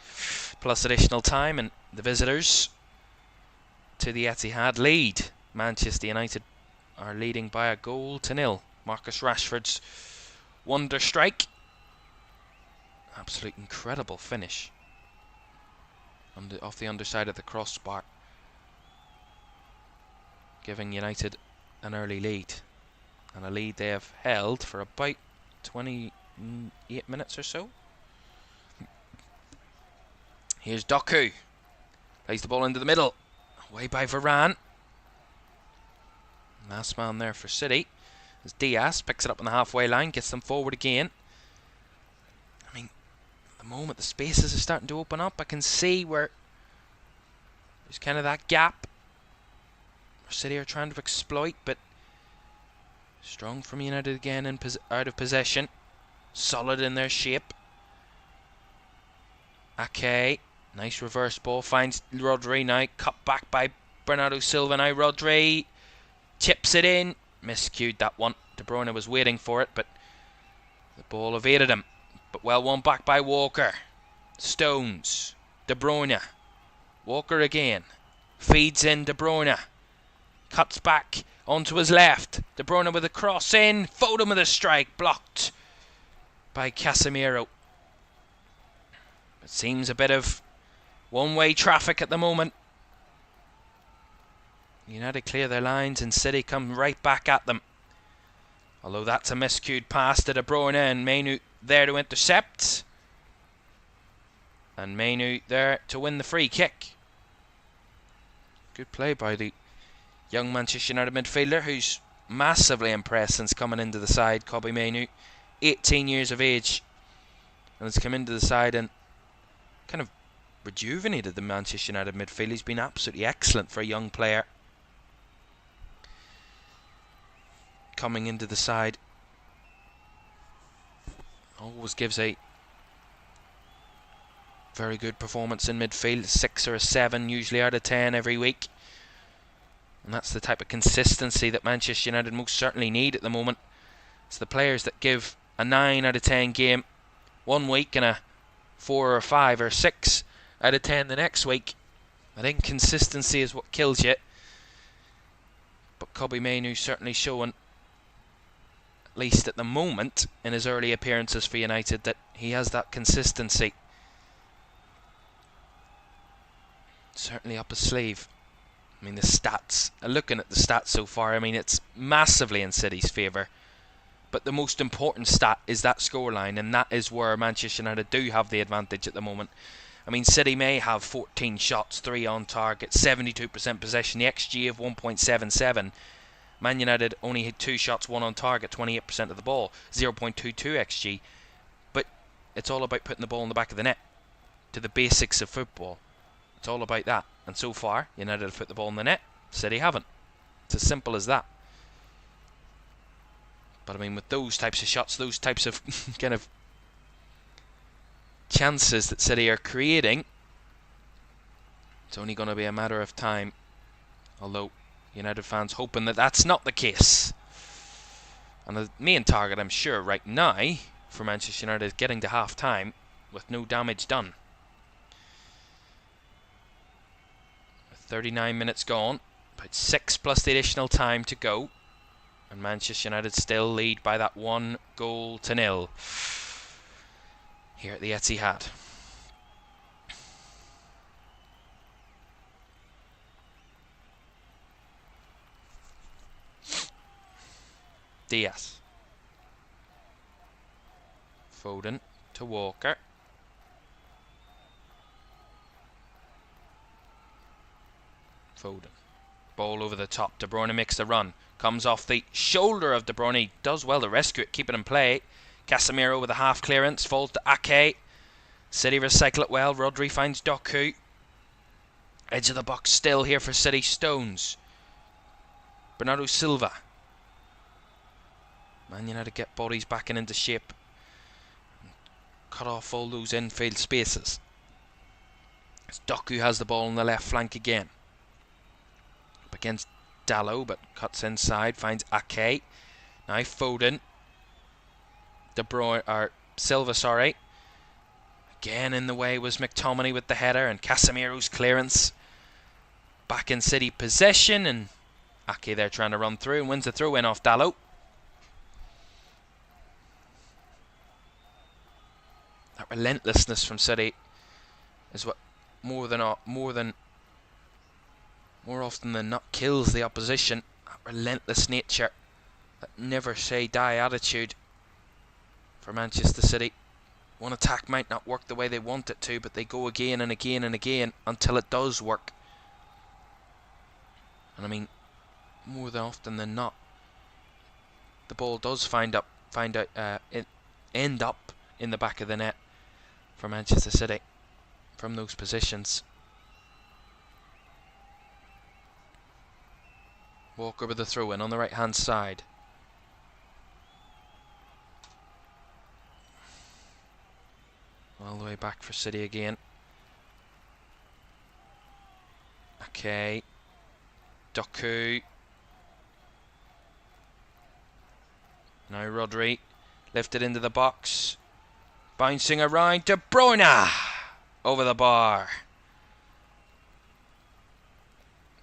S1: plus additional time, and the visitors to the Etihad lead. Manchester United are leading by a 1-0. Marcus Rashford's wonder strike. Absolute incredible finish off the underside of the crossbar, giving United an early lead, and a lead they have held for about 28 minutes or so. Here's Doku. Plays the ball into the middle. Away by Varane. Last man there for City. As Diaz picks it up on the halfway line, gets them forward again. I mean, at the moment the spaces are starting to open up. I can see where there's kind of that gap where City are trying to exploit, but strong from United again in out of possession. Solid in their shape. Ake, nice reverse ball, finds Rodri now, cut back by Bernardo Silva now. Rodri chips it in, miscued that one. De Bruyne was waiting for it, but the ball evaded him. But well won back by Walker. Stones, De Bruyne, Walker again, feeds in De Bruyne, cuts back onto his left. De Bruyne with a cross in, Foden with a strike, blocked by Casemiro. It seems a bit of one-way traffic at the moment. United clear their lines and City come right back at them. Although that's a miscued pass to De Bruyne, and Mainu there to intercept. And Mainu there to win the free kick. Good play by the young Manchester United midfielder, who's massively impressed since coming into the side, Kobbie Mainu. 18 years of age. And has come into the side and kind of rejuvenated the Manchester United midfield. He's been absolutely excellent for a young player coming into the side. Always gives a very good performance in midfield, a 6 or a 7 usually out of 10 every week. And that's the type of consistency that Manchester United most certainly need at the moment. It's the players that give a 9 out of 10 game one week and a 4 or 5 or 6 out of 10 the next week. I think consistency is what kills you. But Kobbie Mainu certainly showing, at least at the moment, in his early appearances for United, that he has that consistency. Certainly up his sleeve. I mean, the stats, looking at the stats so far, I mean, it's massively in City's favour. But the most important stat is that scoreline, and that is where Manchester United do have the advantage at the moment. I mean, City may have 14 shots, 3 on target, 72% possession, the XG of 1.77. Man United only had 2 shots, 1 on target, 28% of the ball, 0.22 XG. But it's all about putting the ball in the back of the net, to the basics of football. It's all about that. And so far, United have put the ball in the net, City haven't. It's as simple as that. But I mean, with those types of shots, those types of kind of chances that City are creating, it's only going to be a matter of time. Although United fans hoping that that's not the case. And the main target, I'm sure, right now for Manchester United is getting to half-time with no damage done. With 39 minutes gone, about 6 plus the additional time to go. And Manchester United still lead by that 1-0 here at the Etihad. Diaz. Foden to Walker. Foden. Ball over the top. De Bruyne makes the run. Comes off the shoulder of De Bruyne. He does well to rescue it, keep it in play. Casemiro with a half clearance. Falls to Ake. City recycle it well. Rodri finds Doku. Edge of the box still here for City. Stones. Bernardo Silva. Man United get bodies back into shape. Cut off all those infield spaces. As Doku has the ball on the left flank again. Up against Dalot, but cuts inside, finds Ake. Now Foden. De Bruyne, or Silva, sorry. Again in the way was McTominay with the header, and Casemiro's clearance. Back in City possession, and Ake there trying to run through and wins the throw in off Dalot. That relentlessness from City is what more often than not kills the opposition. That relentless nature, that never say die attitude for Manchester City. One attack might not work the way they want it to, but they go again and again and again until it does work. And I mean, more than often than not, the ball does end up in the back of the net for Manchester City from those positions. Walker with the throw-in on the right-hand side. All the way back for City again. Okay. Doku. Now Rodri. Lifted into the box. Bouncing around. De Bruyne! Over the bar.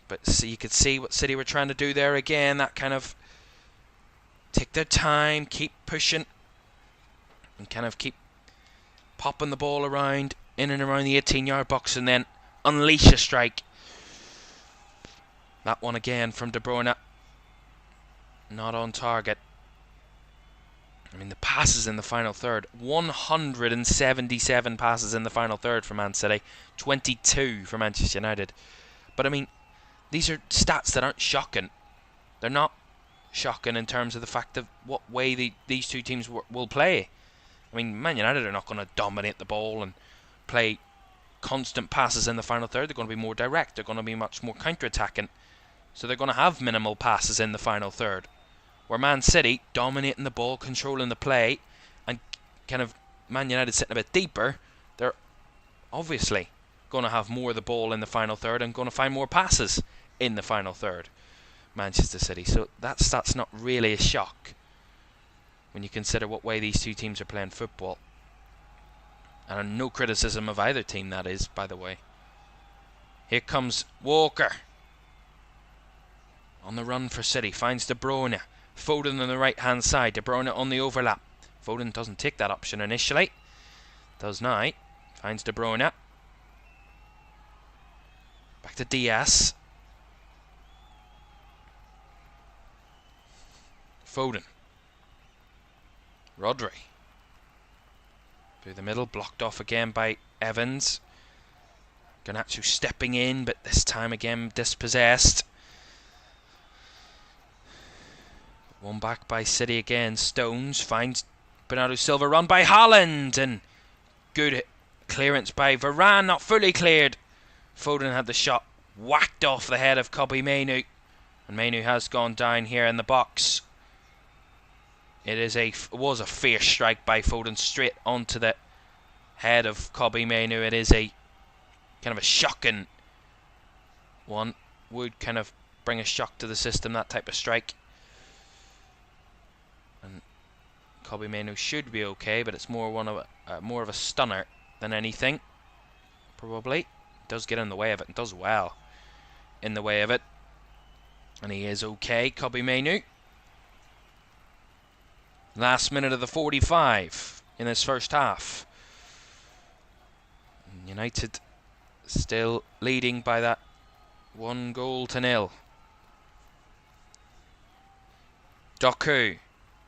S1: But see, you could see what City were trying to do there again. That kind of take their time, keep pushing, and kind of keep popping the ball around, in and around the 18-yard box, and then unleash a strike. That one again from De Bruyne. Not on target. I mean, the passes in the final third. 177 passes in the final third for Man City. 22 for Manchester United. But I mean, these are stats that aren't shocking. They're not shocking in terms of the fact of what way these two teams will play. I mean, Man United are not going to dominate the ball and play constant passes in the final third. They're going to be more direct. They're going to be much more counter-attacking. So they're going to have minimal passes in the final third. Where Man City dominating the ball, controlling the play, and kind of Man United sitting a bit deeper, they're obviously going to have more of the ball in the final third and going to find more passes in the final third. Manchester City. So that's not really a shock when you consider what way these two teams are playing football. And no criticism of either team, that is, by the way. Here comes Walker. On the run for City. Finds De Bruyne. Foden on the right-hand side. De Bruyne on the overlap. Foden doesn't take that option initially. Does now. Finds De Bruyne. Back to Diaz. Foden. Rodri. Through the middle. Blocked off again by Evans. Garnacho stepping in, but this time again dispossessed. One back by City again. Stones finds Bernardo Silva. Run by Haaland. And good clearance by Varane. Not fully cleared. Foden had the shot whacked off the head of Kobbie Mainoo. And Mainoo has gone down here in the box. It was a fierce strike by Foden straight onto the head of Kobbie Mainoo. It is a kind of a shocking one. Would kind of bring a shock to the system, that type of strike. And Kobbie Mainoo should be okay, but it's more of a stunner than anything. Probably does get in the way of it and does well in the way of it. And he is okay, Kobbie Mainoo. Last minute of the 45 in this first half. United still leading by that 1-0. Doku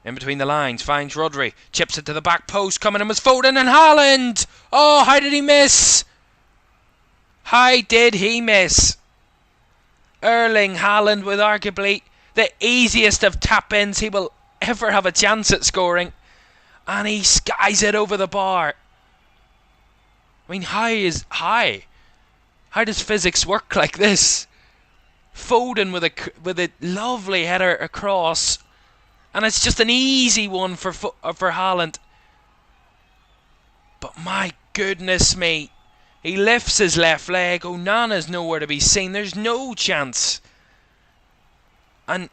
S1: in between the lines finds Rodri, chips it to the back post. Coming in was Foden and Haaland. Oh, how did he miss? How did he miss? Erling Haaland with arguably the easiest of tap-ins he will ever have a chance at scoring, and he skies it over the bar. I mean, how does physics work like this? Foden with a lovely header across, and it's just an easy one for Haaland. But my goodness me, he lifts his left leg. Onana's nowhere to be seen. There's no chance. And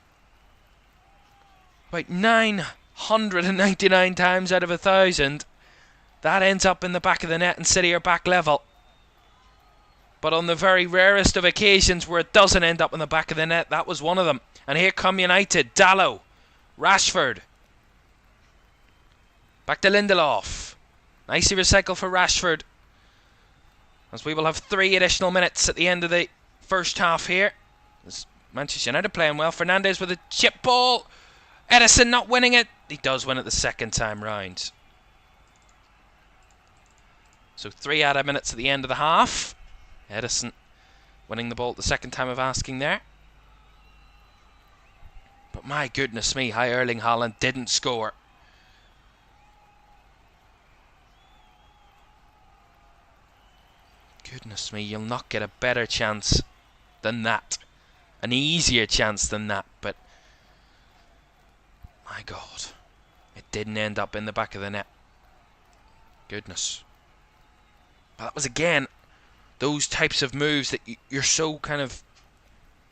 S1: about 999 times out of 1,000, that ends up in the back of the net and City are back level. But on the very rarest of occasions where it doesn't end up in the back of the net, that was one of them. And here come United. Dalot. Rashford. Back to Lindelof. Nicely recycled for Rashford. As we will have 3 additional minutes at the end of the first half here. As Manchester United playing well. Fernandes with a chip ball. Edison not winning it. He does win it the second time round. So 3 added minutes at the end of the half. Edison winning the ball at the second time of asking there. But But my goodness me, how Erling Haaland didn't score. Goodness me, you'll not get a better chance than that. An easier chance than that, but my God, it didn't end up in the back of the net. Goodness. But that was again those types of moves that you're so kind of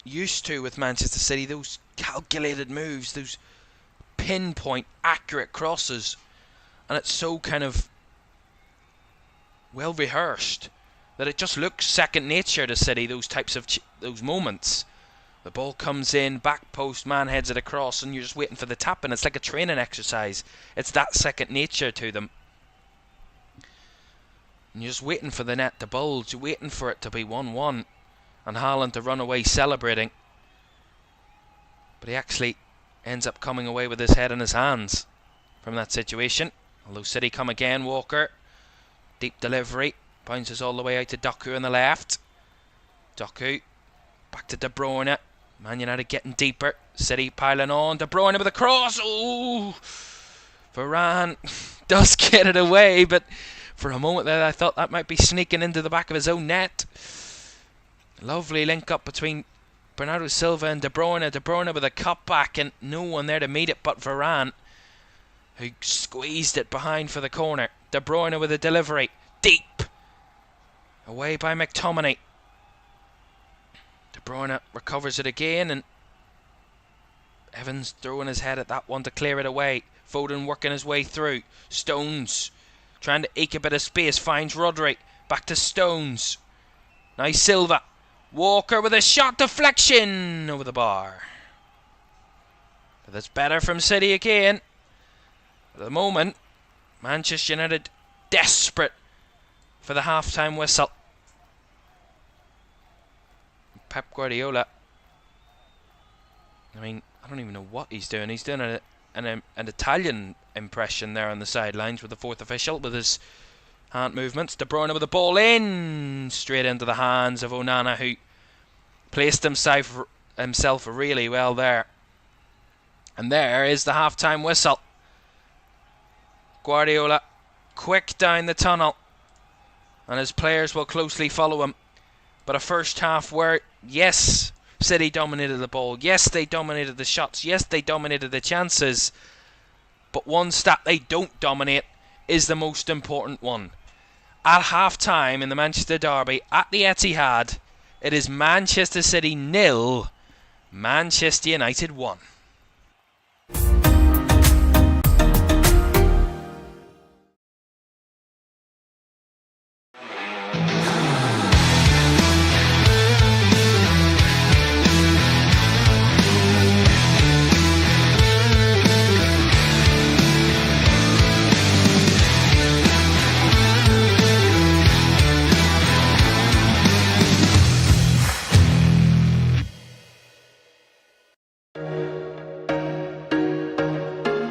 S1: used to with Manchester City, those calculated moves, those pinpoint accurate crosses, and it's so kind of well rehearsed that it just looks second nature to City, those types of those moments. The ball comes in, back post, man heads it across, and you're just waiting for the tap, and it's like a training exercise. It's that second nature to them. And you're just waiting for the net to bulge, you're waiting for it to be 1-1, and Haaland to run away celebrating. But he actually ends up coming away with his head in his hands from that situation. Although City come again, Walker. Deep delivery. Bounces all the way out to Doku on the left. Doku. Back to De Bruyne. Man United getting deeper. City piling on. De Bruyne with a cross. Ooh! Varane does get it away, but for a moment there I thought that might be sneaking into the back of his own net. Lovely link up between Bernardo Silva and De Bruyne. De Bruyne with a cutback and no one there to meet it but Varane, who squeezed it behind for the corner. De Bruyne with a delivery. Deep. Away by McTominay. De Bruyne recovers it again, and Evans throwing his head at that one to clear it away. Foden working his way through. Stones trying to eke a bit of space. Finds Rodri. Back to Stones. Now Silva. Walker with a shot deflection over the bar. But that's better from City again. At the moment, Manchester United desperate for the half-time whistle. Pep Guardiola, I mean, I don't even know what he's doing. He's doing an Italian impression there on the sidelines with the fourth official with his hand movements. De Bruyne with the ball in, straight into the hands of Onana, who placed himself really well there. And there is the half-time whistle. Guardiola quick down the tunnel, and his players will closely follow him. But a first half where, yes, City dominated the ball. Yes, they dominated the shots. Yes, they dominated the chances. But one stat they don't dominate is the most important one. At half-time in the Manchester derby at the Etihad, it is Manchester City 0, Manchester United 1.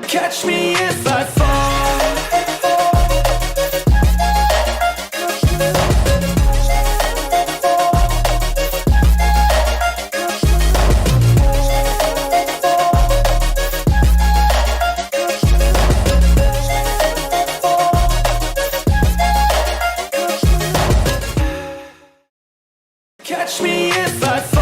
S2: Catch me if I fall. Catch me if I fall.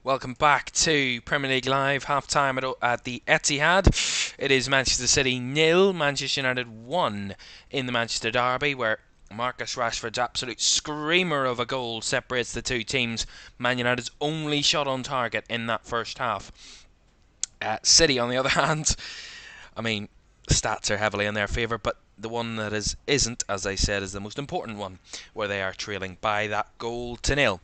S1: Welcome back to Premier League Live, half-time at the Etihad. It is Manchester City 0, Manchester United 1 in the Manchester derby, where Marcus Rashford's absolute screamer of a goal separates the two teams. Man United's only shot on target in that first half. City, on the other hand, I mean, stats are heavily in their favour, but the one that isn't, as I said, is the most important one, where they are trailing by that goal to nil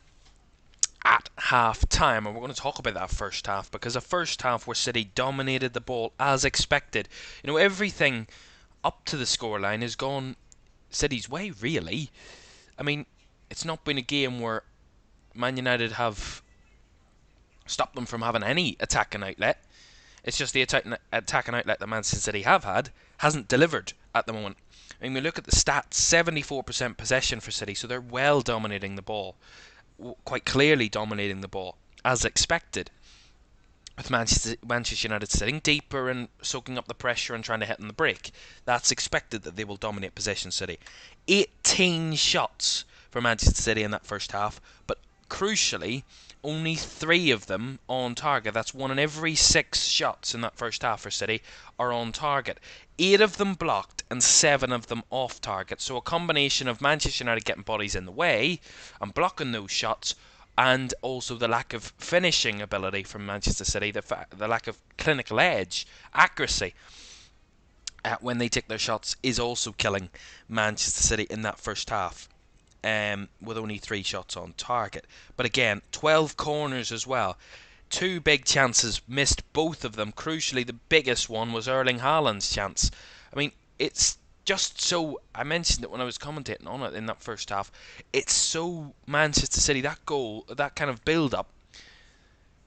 S1: at half time. And we're going to talk about that first half, because a first half where City dominated the ball as expected. Everything up to the scoreline has gone City's way, really. I mean, it's not been a game where Man United have stopped them from having any attacking outlet. It's just the attacking outlet that Manchester City have had hasn't delivered at the moment. I mean, we look at the stats, 74% possession for City, so they're well dominating the ball. Quite clearly dominating the ball, as expected. With Manchester United sitting deeper and soaking up the pressure and trying to hit on the break. That's expected that they will dominate possession. City. 18 shots for Manchester City in that first half, but crucially, only 3 of them on target. That's 1 in every 6 shots in that first half for City are on target. 8 of them blocked and 7 of them off target. So a combination of Manchester United getting bodies in the way and blocking those shots, and also the lack of finishing ability from Manchester City, the lack of clinical edge, accuracy when they take their shots, is also killing Manchester City in that first half, with only 3 shots on target. But again, 12 corners as well. 2 big chances, missed both of them. Crucially, the biggest one was Erling Haaland's chance. I mean, it's just so, I mentioned it when I was commentating on it in that first half, it's so Manchester City, that goal, that kind of build-up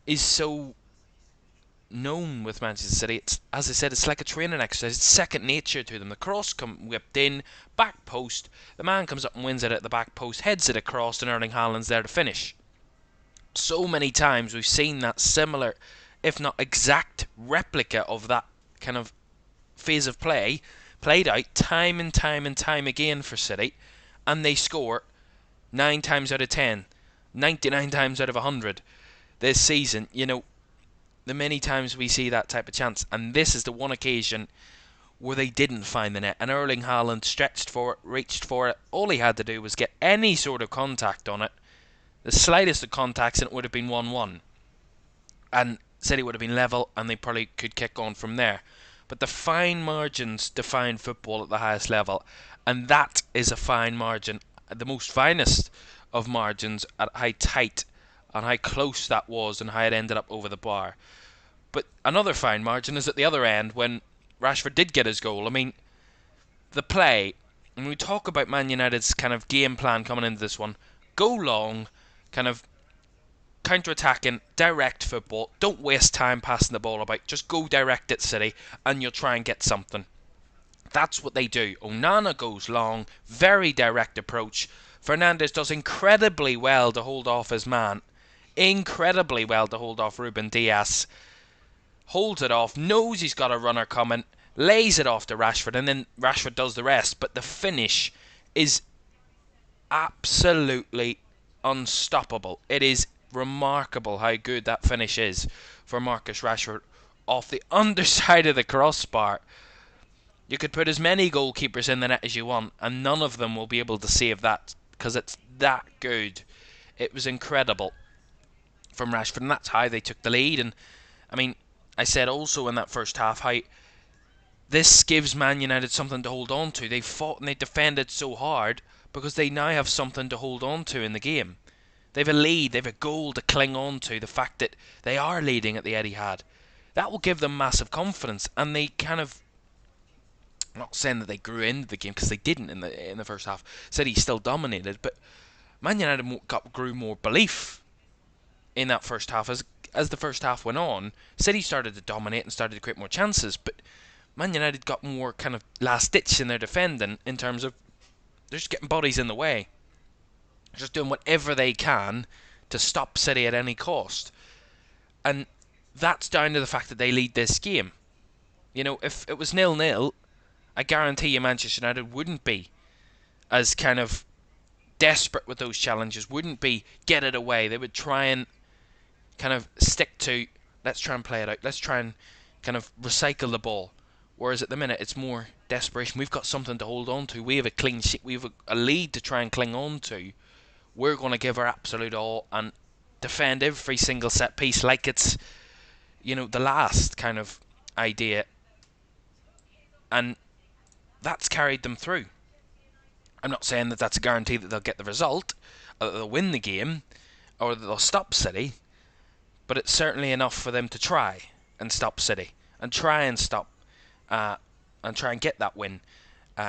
S1: is so known with Manchester City. It's, as I said, it's like a training exercise. It's second nature to them. The cross whipped in, back post, the man comes up and wins it at the back post, heads it across, and Erling Haaland's there to finish. So many times we've seen that similar, if not exact replica of that kind of phase of play played out time and time and time again for City, and they score 9 times out of 10, 99 times out of 100 this season. The many times we see that type of chance, and this is the one occasion where they didn't find the net, and Erling Haaland stretched for it, reached for it. All he had to do was get any sort of contact on it, the slightest of contacts, and it would have been 1-1, and City would have been level, and they probably could kick on from there. But the fine margins define football at the highest level, and that is a fine margin, the most finest of margins, at how tight and how close that was and how it ended up over the bar. But another fine margin is at the other end when Rashford did get his goal. I mean, the play, when we talk about Man United's kind of game plan coming into this one, go long, kind of counter-attacking, direct football. Don't waste time passing the ball about. Just go direct at City and you'll try and get something. That's what they do. Onana goes long, very direct approach. Fernandes does incredibly well to hold off his man. Incredibly well to hold off Ruben Dias. Holds it off, knows he's got a runner coming, lays it off to Rashford, and then Rashford does the rest. But the finish is absolutely unstoppable. It is remarkable how good that finish is for Marcus Rashford off the underside of the crossbar. You could put as many goalkeepers in the net as you want, and none of them will be able to save that, because it's that good. It was incredible from Rashford, and that's how they took the lead. And I mean, I said also in that first half how this gives Man United something to hold on to. They fought and they defended so hard because they now have something to hold on to in the game. They have a lead, they have a goal to cling on to, the fact that they are leading at the Etihad. That will give them massive confidence, and they kind of, I'm not saying that they grew into the game, because they didn't in the first half. City still dominated, but Man United grew more belief in that first half. As the first half went on, City started to dominate and started to create more chances, but Man United got more kind of last ditch in their defending, in terms of they're just getting bodies in the way. Just doing whatever they can to stop City at any cost. And that's down to the fact that they lead this game. If it was 0-0, I guarantee you Manchester United wouldn't be as kind of desperate with those challenges, wouldn't be get it away. They would try and kind of stick to, let's try and play it out, let's try and kind of recycle the ball. Whereas at the minute, it's more desperation. We've got something to hold on to. We have a clean sheet. We have a lead to try and cling on to. We're going to give our absolute all and defend every single set piece like it's, the last kind of idea. And that's carried them through. I'm not saying that that's a guarantee that they'll get the result, or that they'll win the game, or that they'll stop City, but it's certainly enough for them to try and stop City, and try and get that win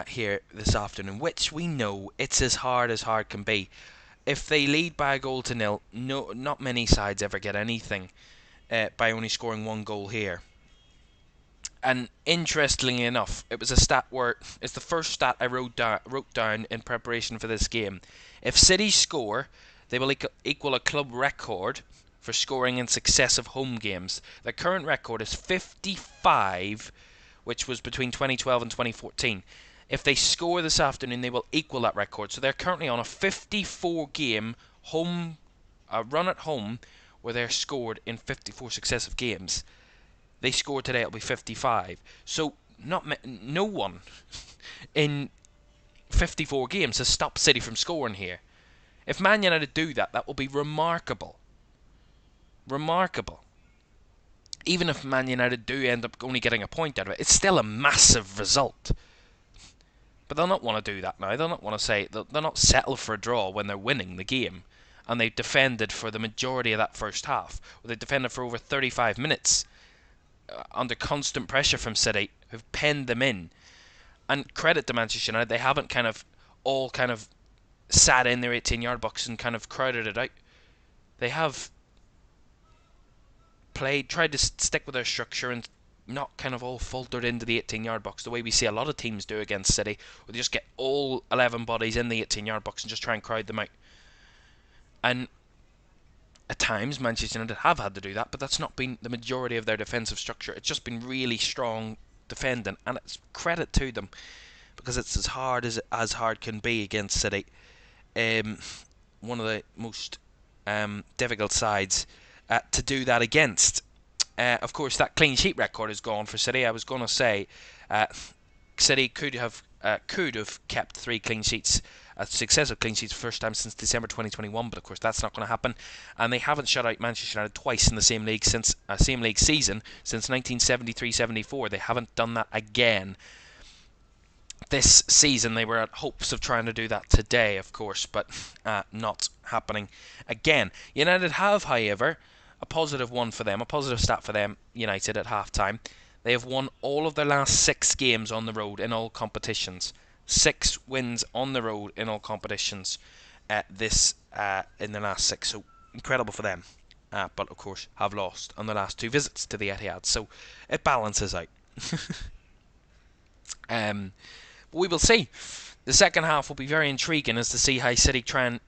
S1: here this afternoon, which we know it's as hard can be. If they lead by a goal to nil, not many sides ever get anything by only scoring one goal here. And interestingly enough, it was a stat where it's the first stat I wrote down in preparation for this game. If City score, they will equal a club record for scoring in successive home games. Their current record is 55, which was between 2012 and 2014. If they score this afternoon, they will equal that record. So they're currently on a 54-game home run at home where they're scored in 54 successive games. They score today, it'll be 55. So no one in 54 games has stopped City from scoring here. If Man United do that, that will be remarkable. Remarkable. Even if Man United do end up only getting a point out of it, it's still a massive result. But they'll not want to do that now. They'll not want to say, they'll not settle for a draw when they're winning the game. And they've defended for the majority of that first half. Or they've defended for over 35 minutes. Under constant pressure from City, who've penned them in. And credit to Manchester United, they haven't all sat in their 18-yard box and kind of crowded it out. They have tried to stick with their structure and not kind of all faltered into the 18-yard box the way we see a lot of teams do against City, where they just get all 11 bodies in the 18-yard box and just try and crowd them out. And at times, Manchester United have had to do that, but that's not been the majority of their defensive structure. It's just been really strong defending, and it's credit to them, because it's as hard can be against City. One of the most difficult sides to do that against. Of course, that clean sheet record is gone for City. I was going to say City could have kept 3 clean sheets, successive clean sheets, first time since December 2021, but of course that's not going to happen. And they haven't shut out Manchester United twice in the same league season since 1973-74. They haven't done that again this season. They were at hopes of trying to do that today, of course, but not happening again. United have, however, a positive stat for them, United, at half-time. They have won all of their last 6 games on the road in all competitions. 6 wins on the road in all competitions in the last 6. So incredible for them. But of course have lost on the last 2 visits to the Etihad. So it balances out. But we will see. The second half will be very intriguing as to see how City try and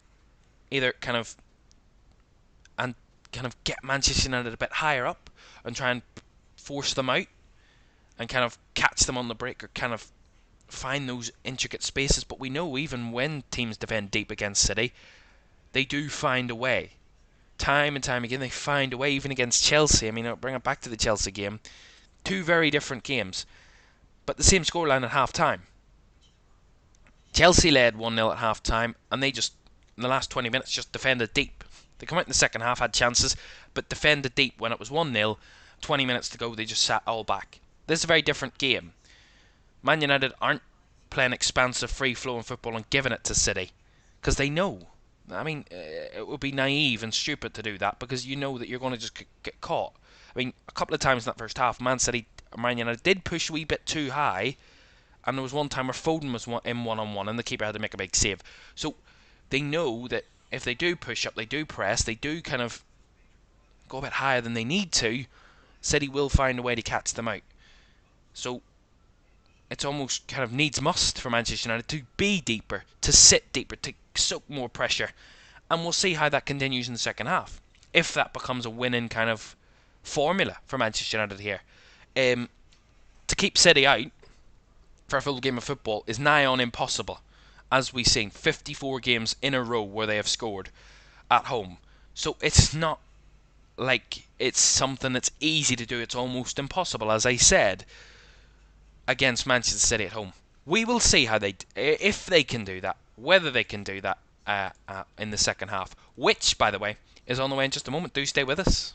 S1: either kind of get Manchester United a bit higher up and try and force them out and kind of catch them on the break, or kind of find those intricate spaces. But we know even when teams defend deep against City, they do find a way. Time and time again, they find a way, even against Chelsea. I mean, I'll bring it back to the Chelsea game. 2 very different games, but the same scoreline at half-time. Chelsea led 1-0 at half-time, and they just, in the last 20 minutes, just defended deep. They come out in the second half, had chances, but defended deep. When it was 1-0, 20 minutes to go, they just sat all back. This is a very different game. Man United aren't playing expansive, free-flowing football and giving it to City, because they know. I mean, it would be naive and stupid to do that, because you know that you're going to just get caught. I mean, a couple of times in that first half, Man United did push a wee bit too high, and there was one time where Foden was in one-on-one, and the keeper had to make a big save. So they know that if they do push up, they do press, they do kind of go a bit higher than they need to, City will find a way to catch them out. So it's almost kind of needs must for Manchester United to be deeper, to sit deeper, to soak more pressure. And we'll see how that continues in the second half, if that becomes a winning kind of formula for Manchester United here. To keep City out for a full game of football is nigh on impossible, as we've seen 54 games in a row where they have scored at home. So it's not like it's something that's easy to do. It's almost impossible, as I said. against Manchester City at home. We will see how if they can do that, whether they can do that in the second half, which, by the way, is on the way in just a moment. Do stay with us.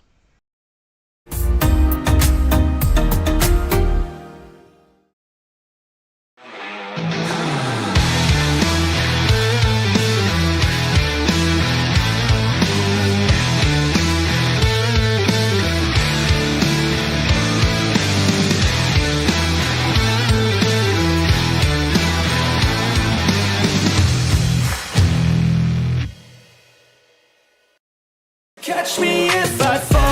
S2: Catch me if I fall.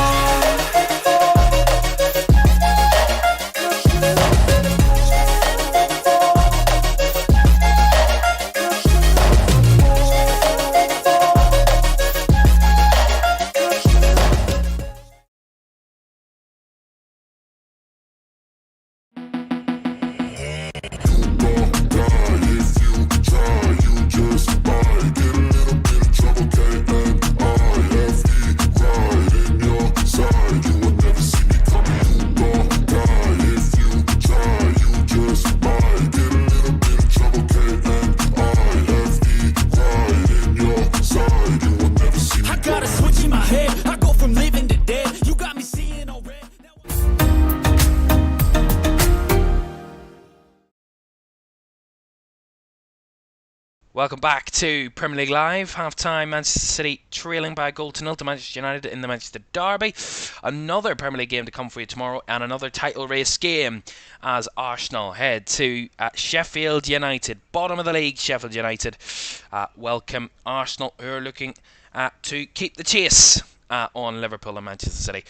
S1: Welcome back to Premier League Live. Half-time, Manchester City trailing by a goal to nil to Manchester United in the Manchester Derby. Another Premier League game to come for you tomorrow, and another title race game as Arsenal head to Sheffield United. Bottom of the league, Sheffield United welcome Arsenal, who are looking to keep the chase on Liverpool and Manchester City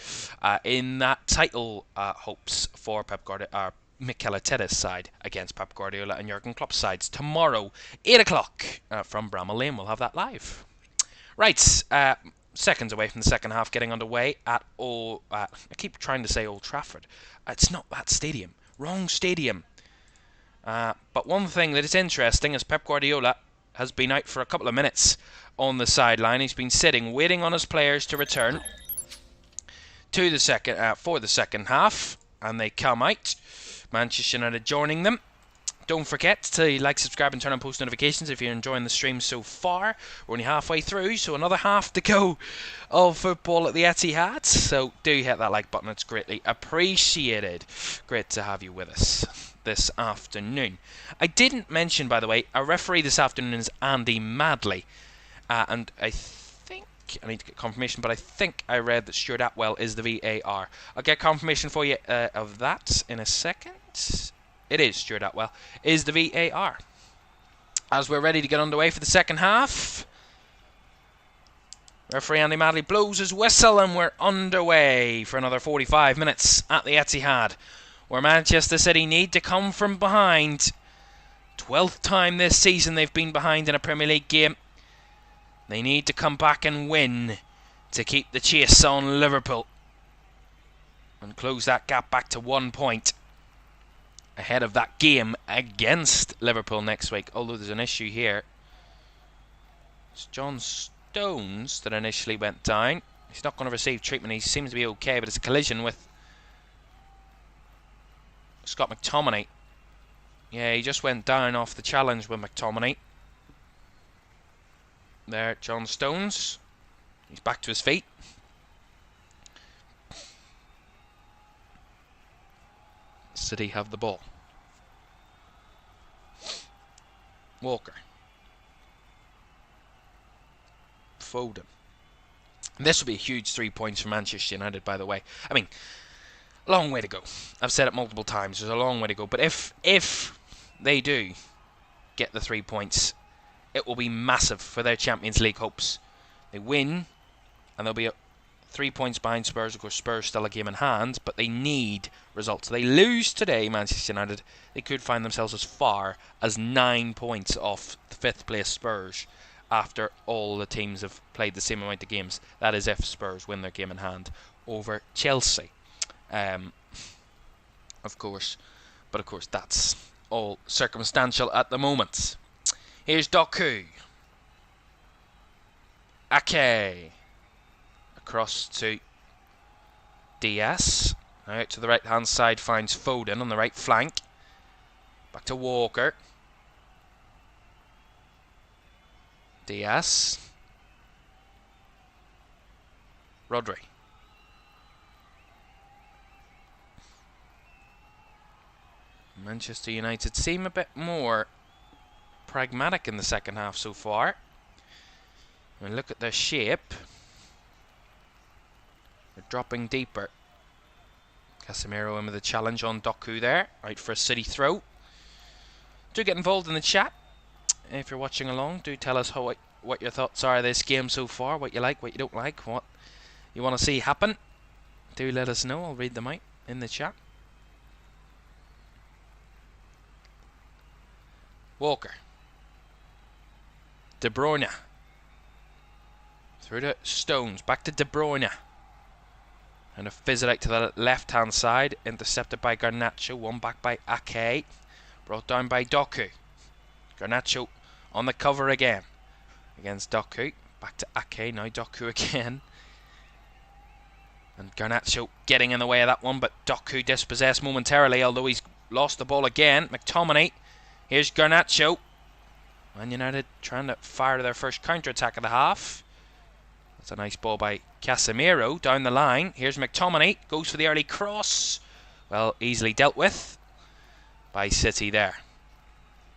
S1: in that title hopes for Pep Guardiola. Mikel Arteta's side against Pep Guardiola and Jurgen Klopp's sides tomorrow, 8 o'clock from Bramall Lane. We'll have that live. Right, seconds away from the second half getting underway at I keep trying to say Old Trafford. It's not that stadium. Wrong stadium. But one thing that is interesting is Pep Guardiola has been out for a couple of minutes on the sideline. He's been sitting, waiting on his players to return to the for the second half, and they come out. Manchester United joining them. Don't forget to like, subscribe and turn on post notifications if you're enjoying the stream so far. We're only halfway through, so another half to go of football at the Etihad. So do hit that like button, it's greatly appreciated. Great to have you with us this afternoon. I didn't mention, by the way, our referee this afternoon is Andy Madley. And I need to get confirmation, but I think I read that Stuart Atwell is the VAR. I'll get confirmation for you of that in a second. It is Stuart Atwell is the VAR. As we're ready to get underway for the second half, referee Andy Madley blows his whistle and we're underway for another 45 minutes at the Etihad, where Manchester City need to come from behind. 12th time this season they've been behind in a Premier League game. They need to come back and win to keep the chase on Liverpool and close that gap back to 1 point ahead of that game against Liverpool next week. Although there's an issue here. It's John Stones that initially went down. He's not going to receive treatment. He seems to be okay, but it's a collision with Scott McTominay. Yeah, he just went down off the challenge with McTominay. There, John Stones. He's back to his feet. City have the ball. Walker. Foden. And this will be a huge 3 points for Manchester United, by the way. I mean, a long way to go. I've said it multiple times. There's a long way to go. But if they do get the 3 points, it will be massive for their Champions League hopes. They win, and they'll be 3 points behind Spurs. Of course, Spurs still a game in hand, but they need results. They lose today, Manchester United, they could find themselves as far as 9 points off the 5th place Spurs after all the teams have played the same amount of games. That is if Spurs win their game in hand over Chelsea. Of course. But of course, that's all circumstantial at the moment. Here's Doku. Ake. Across to Diaz. Out to the right hand side finds Foden on the right flank. Back to Walker. Diaz. Rodri. Manchester United seem a bit more pragmatic in the second half so far. And look at their shape. They're dropping deeper. Casemiro in with a challenge on Doku there. Out for a City throw. Do get involved in the chat. If you're watching along, do tell us what your thoughts are of this game so far. What you like, what you don't like, what you want to see happen. Do let us know. I'll read them out in the chat. Walker. De Bruyne. Through to Stones. Back to De Bruyne. And a fizz it out to the left-hand side. Intercepted by Garnacho. One back by Ake. Brought down by Doku. Garnacho on the cover again. Against Doku. Back to Ake. Now Doku again. And Garnacho getting in the way of that one. But Doku dispossessed momentarily. Although he's lost the ball again. McTominay. Here's Garnacho. Man United trying to fire their first counter-attack of the half. That's a nice ball by Casemiro down the line. Here's McTominay. Goes for the early cross. Well, easily dealt with by City there.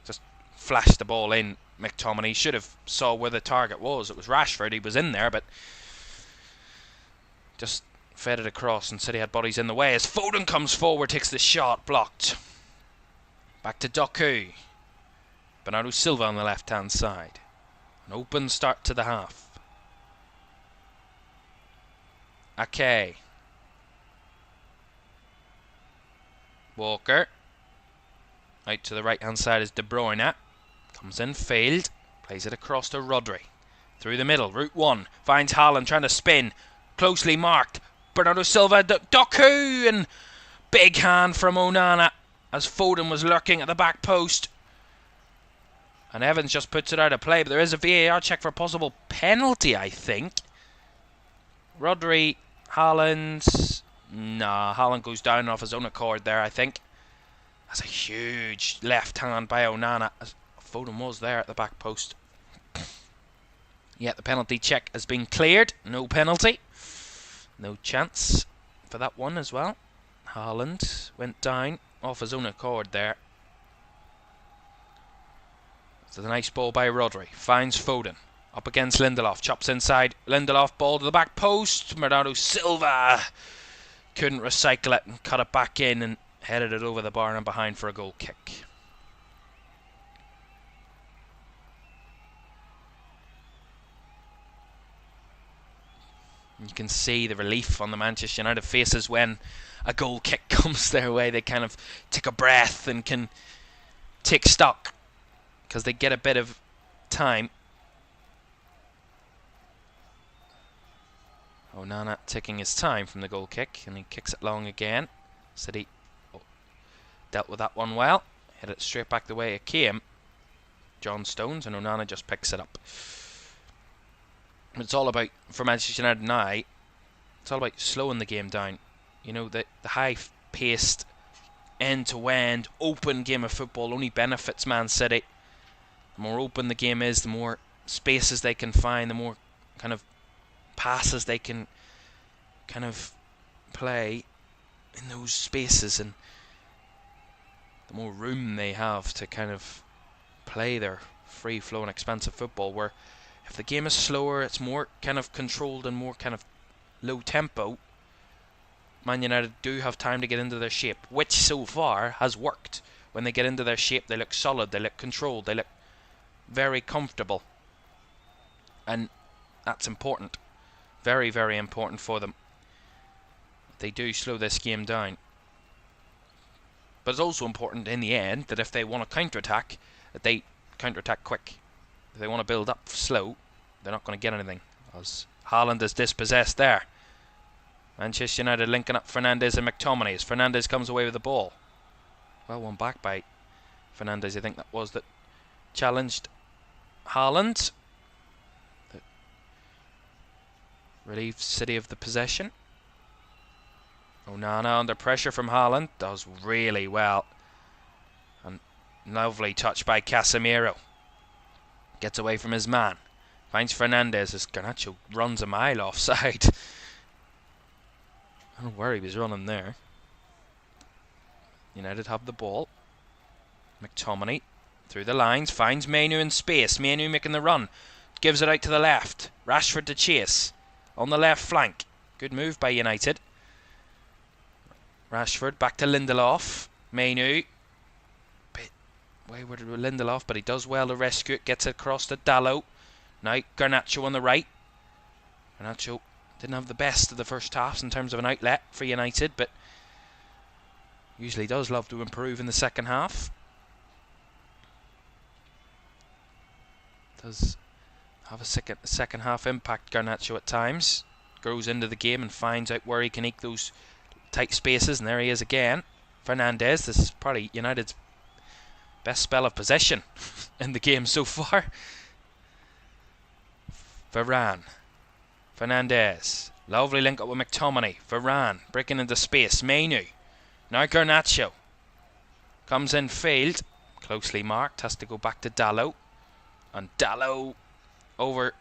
S1: Just flashed the ball in. McTominay should have saw where the target was. It was Rashford. He was in there, but just fed it across, and City had bodies in the way as Foden comes forward, takes the shot, blocked. Back to Doku. Bernardo Silva on the left-hand side. An open start to the half. Ake. Walker. Out to the right-hand side is De Bruyne. Comes in, failed. Plays it across to Rodri. Through the middle, route one. Finds Haaland trying to spin. Closely marked. Bernardo Silva, Doku, and big hand from Onana as Foden was lurking at the back post. And Evans just puts it out of play, but there is a VAR check for a possible penalty, I think. Rodri, Haaland. Nah, Haaland goes down off his own accord there, I think. That's a huge left hand by Onana, as Foden was there at the back post. Yeah, the penalty check has been cleared. No penalty. No chance for that one as well. Haaland went down off his own accord there. So the nice ball by Rodri. Finds Foden. Up against Lindelof. Chops inside. Lindelof, ball to the back post. Bernardo Silva couldn't recycle it and cut it back in and headed it over the bar and behind for a goal kick. You can see the relief on the Manchester United faces when a goal kick comes their way. They kind of take a breath and can take stock because they get a bit of time. Onana taking his time from the goal kick, and he kicks it long again. City dealt with that one well. Hit it straight back the way it came. John Stones, and Onana just picks it up. It's all about, for Manchester United now, it's all about slowing the game down. You know, the high-paced, end-to-end, open game of football only benefits Man City. The more open the game is, the more spaces they can find, the more kind of passes they can kind of play in those spaces, and the more room they have to kind of play their free-flowing, expansive football, where if the game is slower, it's more kind of controlled and more kind of low tempo. Man United do have time to get into their shape, which so far has worked. When they get into their shape, they look solid, they look controlled, they look very comfortable. And that's important. Very, very important for them. They do slow this game down. But it's also important in the end that if they want to counter-attack, that they counter-attack quick. If they want to build up slow, they're not going to get anything. As Haaland is dispossessed there. Manchester United linking up Fernandes and McTominay as Fernandes comes away with the ball. Well, one back by Fernandes, I think that was, that challenged Haaland. That relieved City of the possession. Onana under pressure from Haaland does really well. And Lovely touch by Casemiro. Gets away from his man. Finds Fernandes as Garnacho runs a mile offside. I don't know where he was running there. United have the ball. McTominay through the lines, finds Mainu in space. Mainu making the run. Gives it out to the left. Rashford to chase. On the left flank. Good move by United. Rashford back to Lindelof. Mainu. Bit wayward with Lindelof, but he does well to rescue it. Gets it across to Dalot. Now Garnacho on the right. Garnacho didn't have the best of the first halves in terms of an outlet for United, but usually does love to improve in the second half. Does have a second half impact, Garnacho, at times. Grows into the game and finds out where he can eke those tight spaces, and there he is again. Fernandes, this is probably United's best spell of possession in the game so far. Varane. Fernandes. Lovely link up with McTominay. Varane breaking into space. Mainu. Now Garnacho. Comes in field. Closely marked. Has to go back to Dalot. And Dalot, over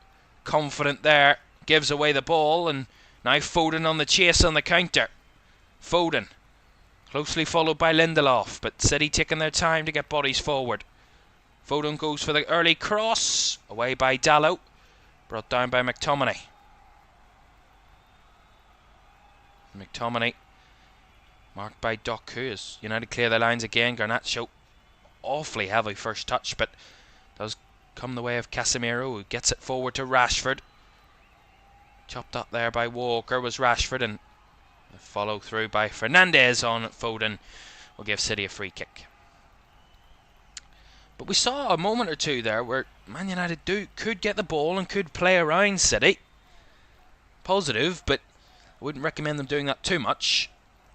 S1: confident there, gives away the ball. And now Foden on the chase on the counter. Foden. Closely followed by Lindelof. But City taking their time to get bodies forward. Foden goes for the early cross. Away by Dalot. Brought down by McTominay. McTominay marked by Doku as United clear the lines again. Garnacho, awfully heavy first touch, but does come the way of Casemiro, who gets it forward to Rashford. Chopped up there by Walker was Rashford, and the follow through by Fernandes on Foden will give City a free kick. But we saw a moment or two there where Man United could get the ball and could play around City. Positive, but I wouldn't recommend them doing that too much,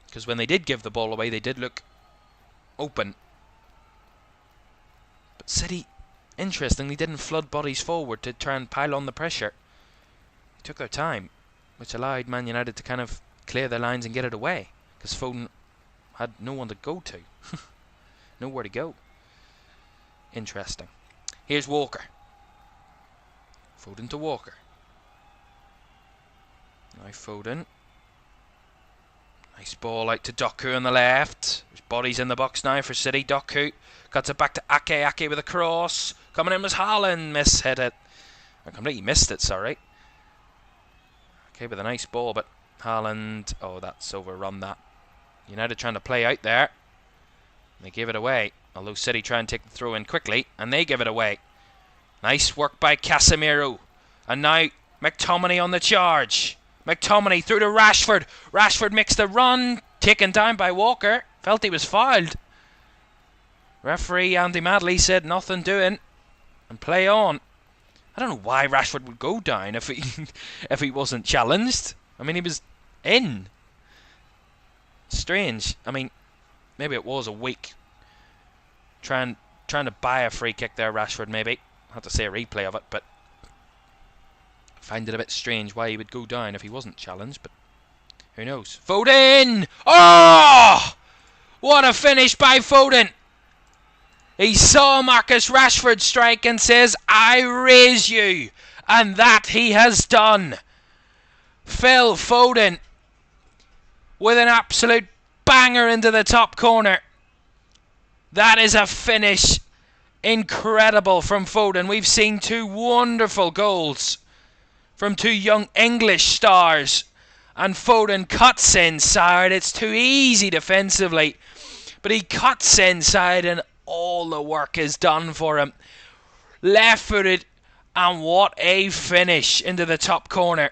S1: because when they did give the ball away, they did look open. But City, interestingly, didn't flood bodies forward to try and pile on the pressure. They took their time, which allowed Man United to kind of clear their lines and get it away, because Foden had no one to go to. Nowhere to go. Interesting. Here's Walker. Foden to Walker. Now Foden. Nice ball out to Doku on the left. There's bodies in the box now for City. Doku cuts it back to Ake. Ake with a cross. Coming in was Haaland. Mishit it. I completely missed it, sorry. Okay, with a nice ball, but Haaland... Oh, that's overrun that. United trying to play out there. They give it away. Although City try and take the throw in quickly, and they give it away. Nice work by Casemiro. And now McTominay on the charge. McTominay through to Rashford. Rashford makes the run. Taken down by Walker. Felt he was fouled. Referee Andy Madley said nothing doing. And play on. I don't know why Rashford would go down if he wasn't challenged. I mean, he was in. Strange. I mean, maybe it was a weak... Trying to buy a free kick there, Rashford, maybe. I'll have to see a replay of it, but I find it a bit strange why he would go down if he wasn't challenged, but who knows. Foden! Oh! What a finish by Foden! He saw Marcus Rashford strike and says, I raise you! And that he has done. Phil Foden with an absolute banger into the top corner. That is a finish incredible from Foden. We've seen two wonderful goals from two young English stars. And Foden cuts inside. It's too easy defensively. But he cuts inside and all the work is done for him. Left-footed, and what a finish into the top corner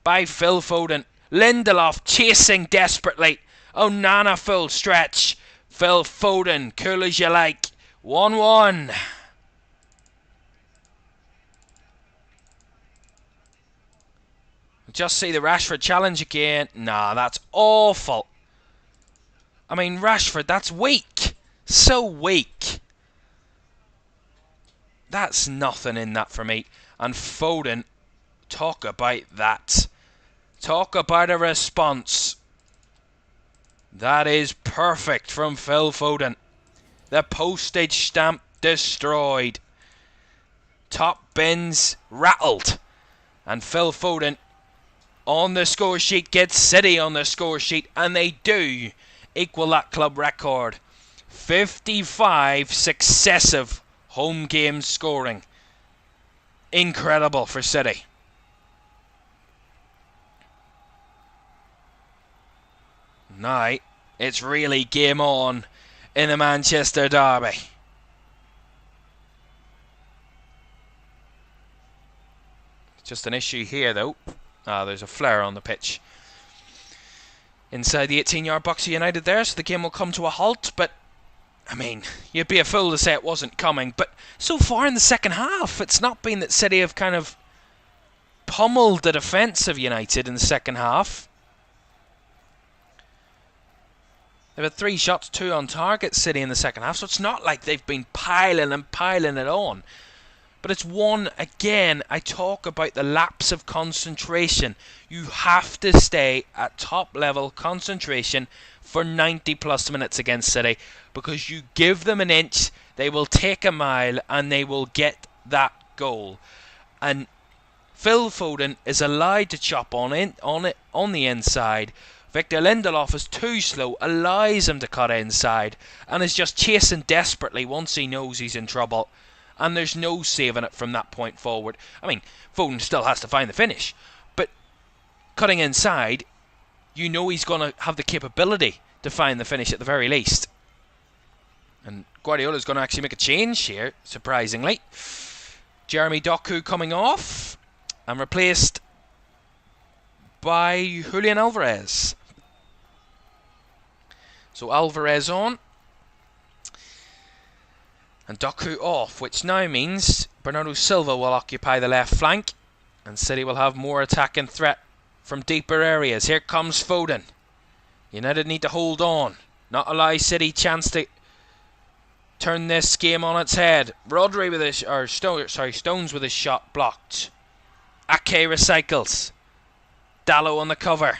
S1: by Phil Foden. Lindelof chasing desperately. Onana full stretch. Phil Foden, cool as you like. 1-1. Just see the Rashford challenge again. Nah, that's awful. I mean, Rashford, that's weak. So weak. That's nothing in that for me. And Foden, talk about that. Talk about a response. That is perfect from Phil Foden. The postage stamp destroyed. Top bins rattled. And Phil Foden on the score sheet gets City on the score sheet. And they do equal that club record. 55 successive home games scoring. Incredible for City. Now, it's really game on in the Manchester derby. Just an issue here though. There's a flare on the pitch inside the 18-yard box of United there, so the game will come to a halt. But I mean, you'd be a fool to say it wasn't coming. But so far in the second half, it's not been that City have kind of pummeled the defence of United in the second half. They've had 3 shots, 2 on target, City, in the second half, so it's not like they've been piling it on. But it's one, again, I talk about the lapse of concentration. You have to stay at top level concentration for 90 plus minutes against City, because you give them an inch, they will take a mile and they will get that goal. And Phil Foden is allowed to chop on the inside. Victor Lindelof is too slow, allows him to cut inside, and is just chasing desperately once he knows he's in trouble. And there's no saving it from that point forward. I mean, Foden still has to find the finish, but cutting inside, you know he's going to have the capability to find the finish at the very least. And Guardiola's going to actually make a change here, surprisingly. Jeremy Doku coming off and replaced by Julian Alvarez. So Alvarez on and Doku off, which now means Bernardo Silva will occupy the left flank and City will have more attacking threat from deeper areas. Here comes Foden. United need to hold on, not allow City chance to turn this game on its head. Rodri with his, Stones with his shot blocked. Ake recycles. Dalot on the cover.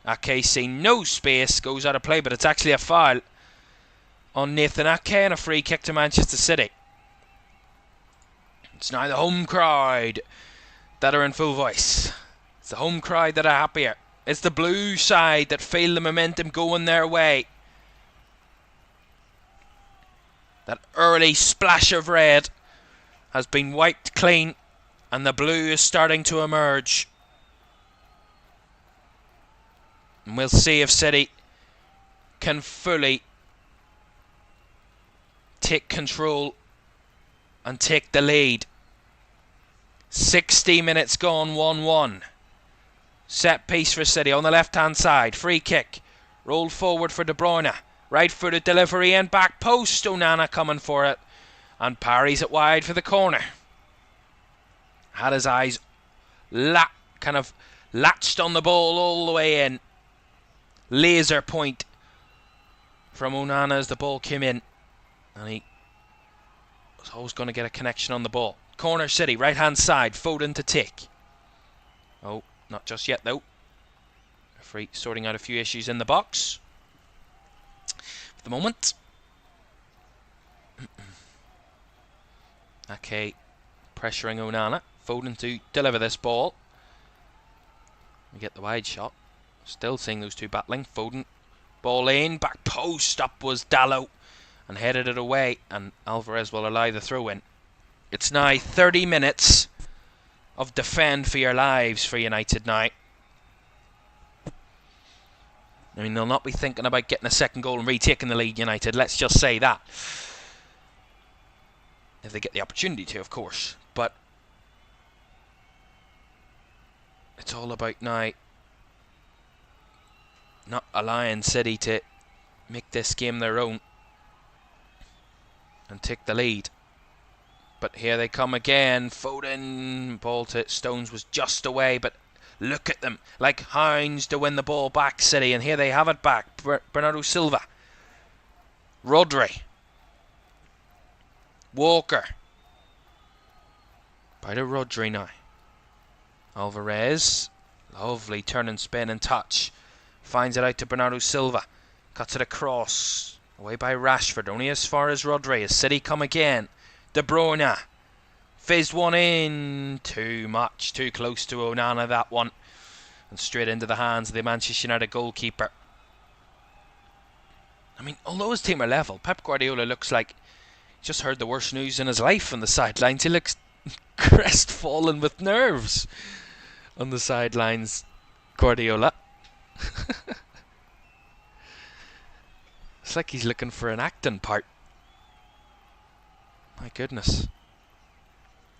S1: Ake seeing no space, goes out of play, but it's actually a foul on Nathan Ake and a free kick to Manchester City. It's now the home crowd that are in full voice. It's the home crowd that are happier. It's the blue side that feel the momentum going their way. That early splash of red has been wiped clean and the blue is starting to emerge. And we'll see if City can fully take control and take the lead. 60 minutes gone, 1-1. Set piece for City on the left hand side. Free kick. Rolled forward for De Bruyne. Right footed delivery and back post. Onana coming for it. And parries it wide for the corner. Had his eyes kind of latched on the ball all the way in. Laser point from Onana as the ball came in. And he was always going to get a connection on the ball. Corner City, right hand side. Foden to take. Oh, not just yet though. Referee sorting out a few issues in the box for the moment. Ake pressuring Onana. Foden to deliver this ball. We get the wide shot. Still seeing those two battling. Foden, ball in, back post, up was Dalot and headed it away, and Alvarez will allow the throw in. It's now 30 minutes of defend for your lives for United now. I mean, they'll not be thinking about getting a second goal and retaking the lead, United, let's just say that. If they get the opportunity to, of course. But it's all about now not allowing City to make this game their own and take the lead. But here they come again. Foden, ball to Stones was just away, but look at them, like hounds to win the ball back, City, and here they have it back. Bernardo Silva, Rodri, Walker, by to Rodri now. Alvarez, lovely turn and spin and touch, finds it out to Bernardo Silva, cuts it across. Away by Rashford, only as far as Rodri. As City come again. De Bruyne. Fizzed one in. Too much. Too close to Onana, that one. And straight into the hands of the Manchester United goalkeeper. I mean, although his team are level, Pep Guardiola looks like he's just heard the worst news in his life on the sidelines. He looks crestfallen with nerves on the sidelines, Guardiola. It's like he's looking for an acting part. My goodness.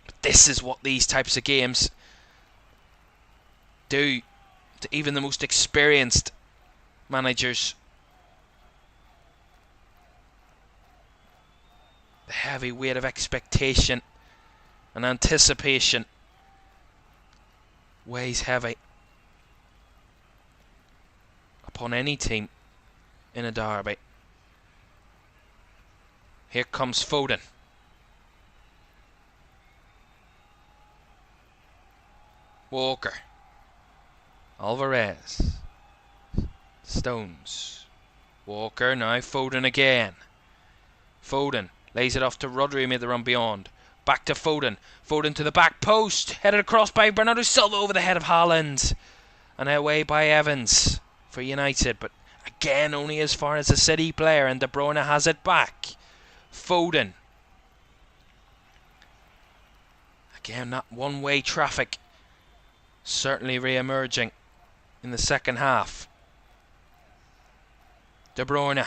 S1: But this is what these types of games do to even the most experienced managers. The heavy weight of expectation and anticipation weighs heavy upon any team in a derby. Here comes Foden. Walker. Alvarez. Stones. Walker, now Foden again. Foden lays it off to Rodri, who made the run beyond. Back to Foden. Foden to the back post. Headed across by Bernardo Silva over the head of Haaland. And away by Evans for United. But again, only as far as a City player. And De Bruyne has it back. Foden. Again, that one-way traffic certainly re-emerging in the second half. De Bruyne.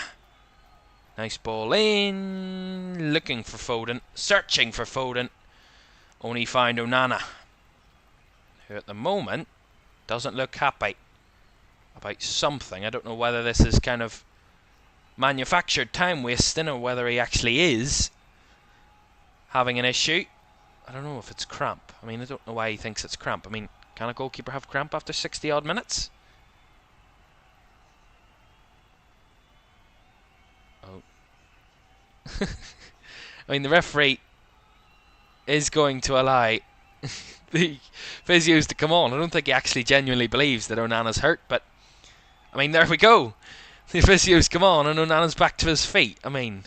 S1: Nice ball in. Looking for Foden. Searching for Foden. Only find Onana, who at the moment doesn't look happy about something. I don't know whether this is kind of manufactured time wasting or whether he actually is having an issue. I don't know if it's cramp. I mean, I don't know why he thinks it's cramp. I mean, can a goalkeeper have cramp after 60 odd minutes? Oh. I mean, the referee is going to allow the physios to come on. I don't think he actually genuinely believes that Onana's hurt, but I mean, there we go. The physios come on and Onana's back to his feet. I mean,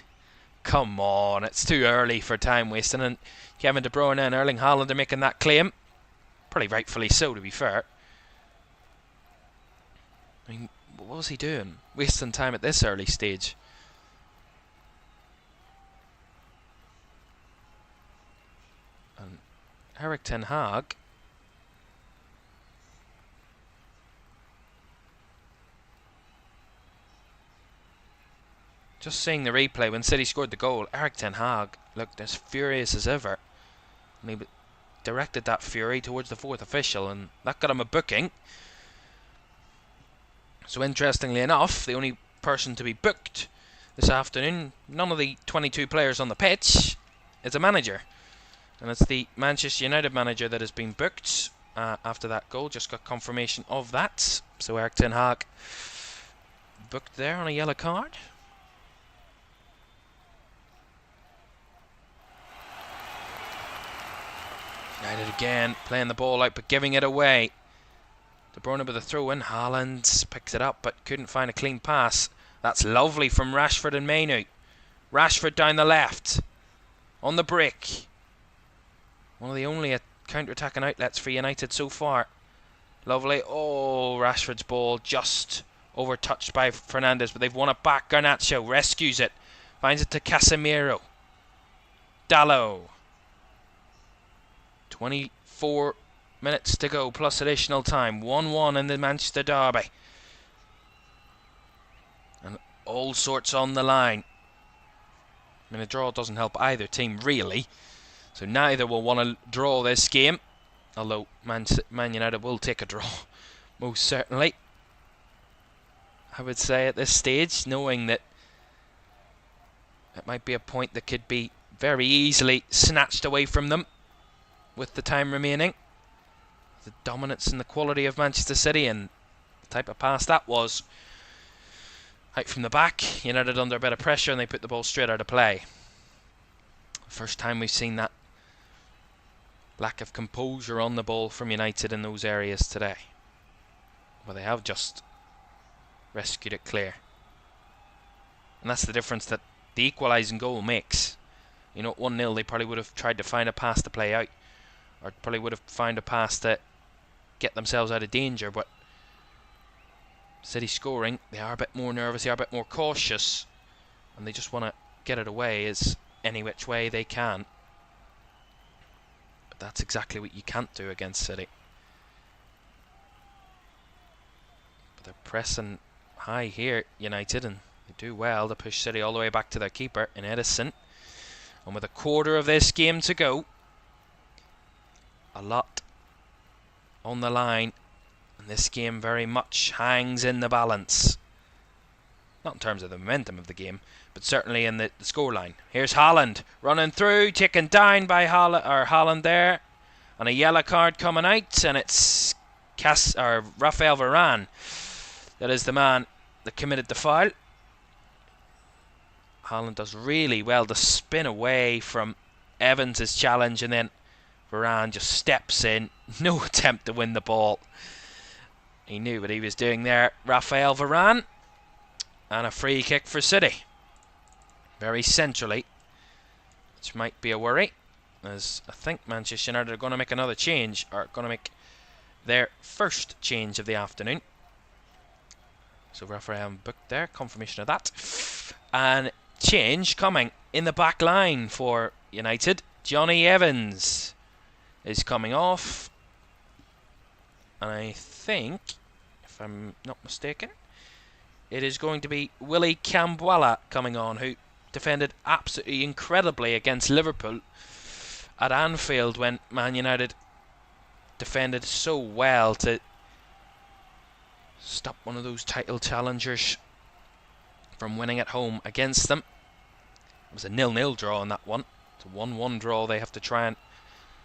S1: come on, it's too early for time wasting. And Kevin De Bruyne and Erling Haaland are making that claim. Probably rightfully so, to be fair. I mean, what was he doing? Wasting time at this early stage. And Erik ten Hag just seeing the replay when City scored the goal, Erik ten Hag looked as furious as ever. And he directed that fury towards the fourth official, and that got him a booking. So interestingly enough, the only person to be booked this afternoon, none of the 22 players on the pitch, is a manager. And it's the Manchester United manager that has been booked after that goal. Just got confirmation of that. So Erik ten Hag booked there on a yellow card. United again playing the ball out but giving it away. De Bruyne with a throw in. Haaland picks it up but couldn't find a clean pass. That's lovely from Rashford and Mainu. Rashford down the left. On the break. One of the only counter-attacking outlets for United so far. Lovely. Oh, Rashford's ball just over-touched by Fernandes, but they've won it back. Garnacho rescues it. Finds it to Casemiro. Dalot. 24 minutes to go plus additional time. 1-1 in the Manchester derby. And all sorts on the line. I mean, a draw doesn't help either team really. So neither will want to draw this game. Although Man United will take a draw. Most certainly. I would say at this stage, knowing that it might be a point that could be very easily snatched away from them with the time remaining. The dominance and the quality of Manchester City and the type of pass that was. Out from the back, United under a bit of pressure and they put the ball straight out of play. First time we've seen that lack of composure on the ball from United in those areas today. Well, they have just rescued it clear. And that's the difference that the equalising goal makes. You know, at 1-0 they probably would have tried to find a pass to play out, or probably would have found a pass to get themselves out of danger, but City scoring, they are a bit more nervous, they are a bit more cautious, and they just want to get it away as any which way they can. But that's exactly what you can't do against City. But they're pressing high here, United, and they do well to push City all the way back to their keeper in Edison. And with a quarter of this game to go, a lot on the line, and this game very much hangs in the balance. Not in terms of the momentum of the game, but certainly in the scoreline. Here's Haaland running through, taken down by Haaland there, and a yellow card coming out, and it's Rafael Varane that is the man that committed the foul. Haaland does really well to spin away from Evans' challenge, and then Varane just steps in. No attempt to win the ball. He knew what he was doing there, Rafael Varane. And a free kick for City. Very centrally, which might be a worry, as I think Manchester United are going to make another change, or going to make their first change of the afternoon. So Rafael booked there, confirmation of that. And change coming in the back line for United. Johnny Evans is coming off, and I think, if I'm not mistaken, it is going to be Willy Cambuala coming on, who defended absolutely incredibly against Liverpool at Anfield when Man United defended so well to stop one of those title challengers from winning at home against them. It was a 0-0 draw in that one. It's a 1-1 draw. They have to try and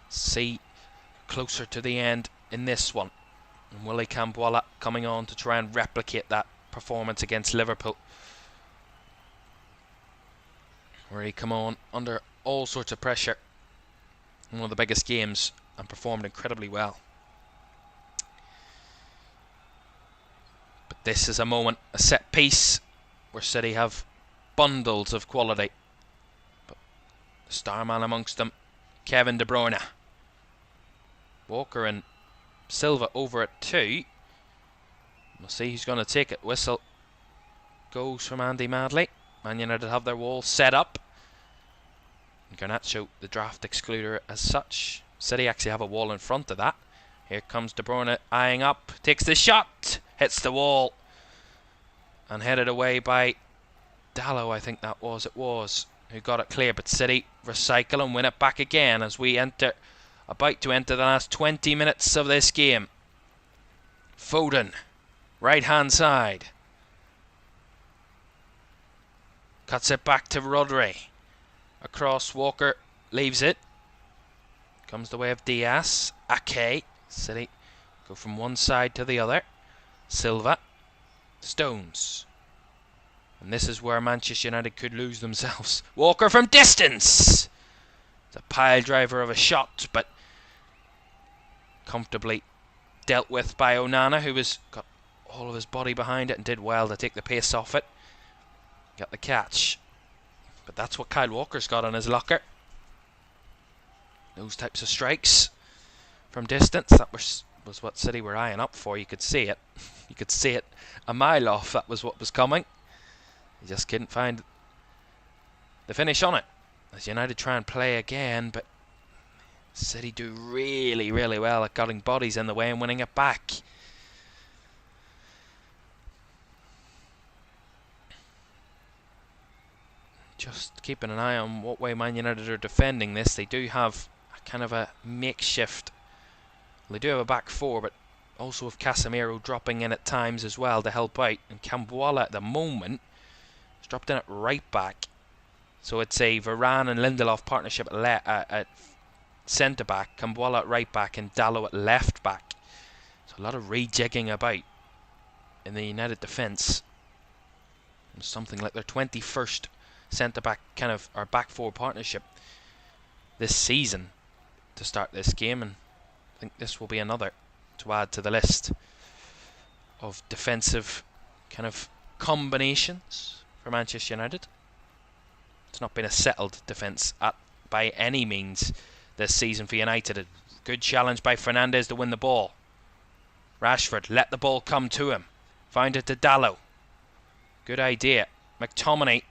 S1: see closer to the end in this one. And Willy Cambuala coming on to try and replicate that performance against Liverpool, where he come on under all sorts of pressure in one of the biggest games and performed incredibly well. But this is a moment, a set piece, where City have bundles of quality. But the star man amongst them, Kevin De Bruyne. Walker and Silva over at 2. We'll see who's going to take it. Whistle goes from Andy Madley. Man United have their wall set up. And Garnacho, the draft excluder as such. City actually have a wall in front of that. Here comes De Bruyne eyeing up. Takes the shot. Hits the wall. And headed away by Dallo, I think that was. It was. Who got it clear. But City recycle and win it back again as we about to enter the last 20 minutes of this game. Foden. Right hand side. Cuts it back to Rodri. Across, Walker leaves it. Comes the way of Diaz. Ake. City go from one side to the other. Silva. Stones. And this is where Manchester United could lose themselves. Walker from distance. It's a pile driver of a shot, but comfortably dealt with by Onana, who was got all of his body behind it and did well to take the pace off it. Got the catch. But that's what Kyle Walker's got on his locker. Those types of strikes from distance, that was what City were eyeing up for. You could see it. You could see it a mile off. That was what was coming. He just couldn't find the finish on it. As United try and play again, but City do really, really well at getting bodies in the way and winning it back. Just keeping an eye on what way Man United are defending this. They do have a kind of a makeshift. They do have a back four, but also with Casemiro dropping in at times as well to help out. And Cambuala at the moment has dropped in at right back. So it's a Varane and Lindelof partnership at centre back, Cambuala at right back, and Dallo at left back. So a lot of rejigging about in the United defence. Something like their 21st centre back kind of or back four partnership this season to start this game, and I think this will be another to add to the list of defensive kind of combinations for Manchester United. It's not been a settled defence by any means this season for United. A good challenge by Fernandes to win the ball. Rashford, let the ball come to him. Find it to Dalot. Good idea. McTominay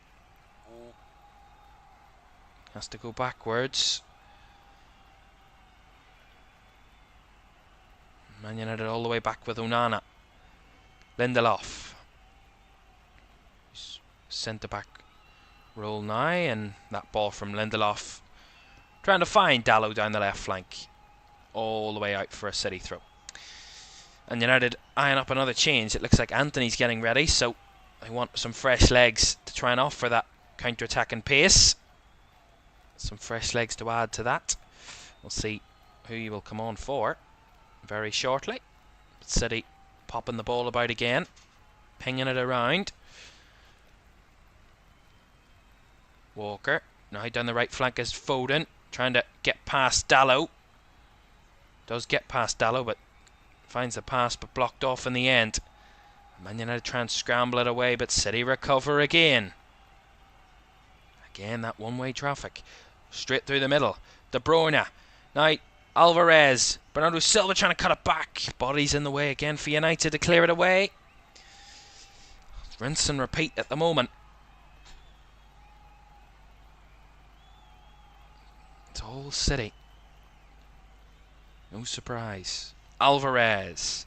S1: has to go backwards. Man United all the way back with Onana. Lindelof. Centre back roll now, and that ball from Lindelof. Trying to find Dalot down the left flank. All the way out for a City throw. And United eyeing up another change. It looks like Anthony's getting ready, so they want some fresh legs to try and offer that counter-attacking pace. Some fresh legs to add to that. We'll see who you will come on for very shortly. City popping the ball about again, pinging it around. Walker now down the right flank is Foden, trying to get past Dalot. Does get past Dalot, but finds the pass but blocked off in the end. Man United try and scramble it away, but City recover again. Again that one-way traffic. Straight through the middle. De Bruyne. Now Alvarez. Bernardo Silva trying to cut it back. Bodies in the way again for United to clear it away. Rinse and repeat at the moment. It's all City. No surprise. Alvarez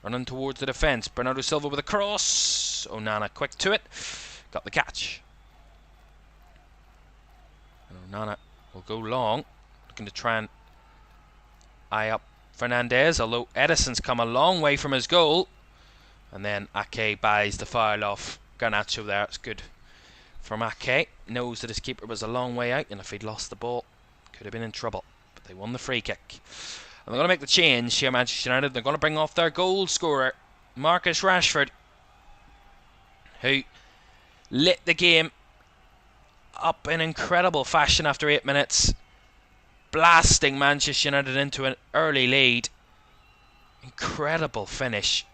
S1: running towards the defence. Bernardo Silva with a cross. Onana quick to it. Got the catch. And Onana will go long. Looking to try and eye up Fernandes. Although Edison's come a long way from his goal. And then Ake buys the foul off Garnacho there. It's good from Ake. Knows that his keeper was a long way out. And if he'd lost the ball, could have been in trouble. But they won the free kick. And they're going to make the change here, Manchester United. They're going to bring off their goal scorer, Marcus Rashford, who lit the game up in incredible fashion after 8 minutes, blasting Manchester United into an early lead. Incredible finish.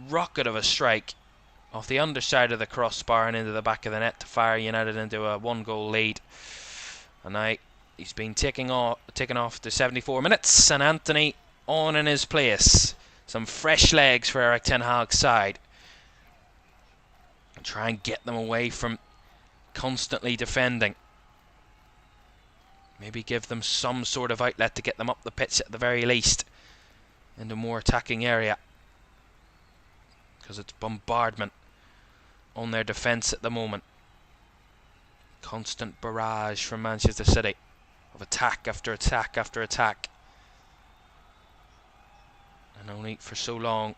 S1: Rocket of a strike off the underside of the crossbar and into the back of the net to fire United into a 1-goal lead. And now he's been taken off to 74 minutes, and Anthony on in his place. Some fresh legs for Erik ten Hag's side. And try and get them away from constantly defending. Maybe give them some sort of outlet to get them up the pitch at the very least. Into a more attacking area. Because it's bombardment on their defence at the moment. Constant barrage from Manchester City. Of attack after attack after attack. And only for so long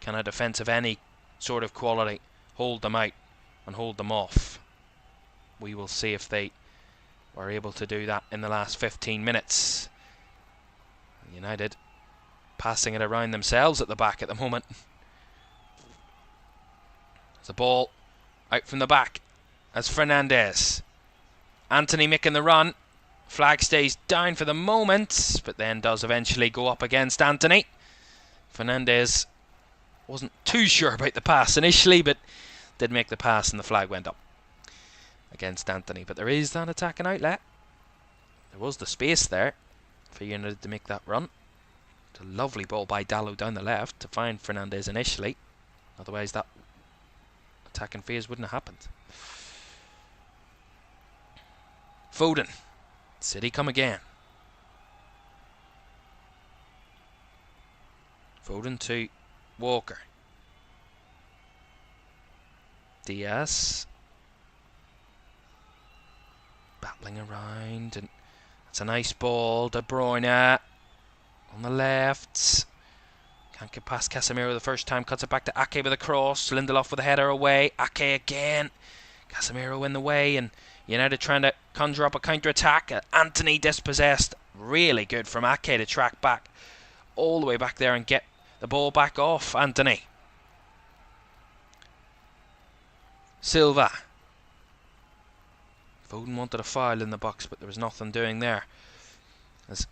S1: can a defence of any sort of quality hold them out and hold them off. We will see if they were able to do that in the last 15 minutes. United passing it around themselves at the back at the moment. There's a ball out from the back as Fernandes. Anthony making the run. Flag stays down for the moment, but then does eventually go up against Anthony. Fernandes wasn't too sure about the pass initially, but did make the pass and the flag went up against Anthony. But there is that attacking outlet. There was the space there for United to make that run. It's a lovely ball by Dalot down the left to find Fernandes initially. Otherwise that attacking phase wouldn't have happened. Foden. City come again. Foden to Walker. Diaz. Battling around, and that's a nice ball. De Bruyne on the left. Can't get past Casemiro the first time. Cuts it back to Ake with a cross. Lindelof with a header away. Ake again. Casemiro in the way, and United trying to conjure up a counter-attack. Anthony dispossessed. Really good from Ake to track back all the way back there and get the ball back off Anthony. Silva. Foden wanted a foul in the box, but there was nothing doing there. As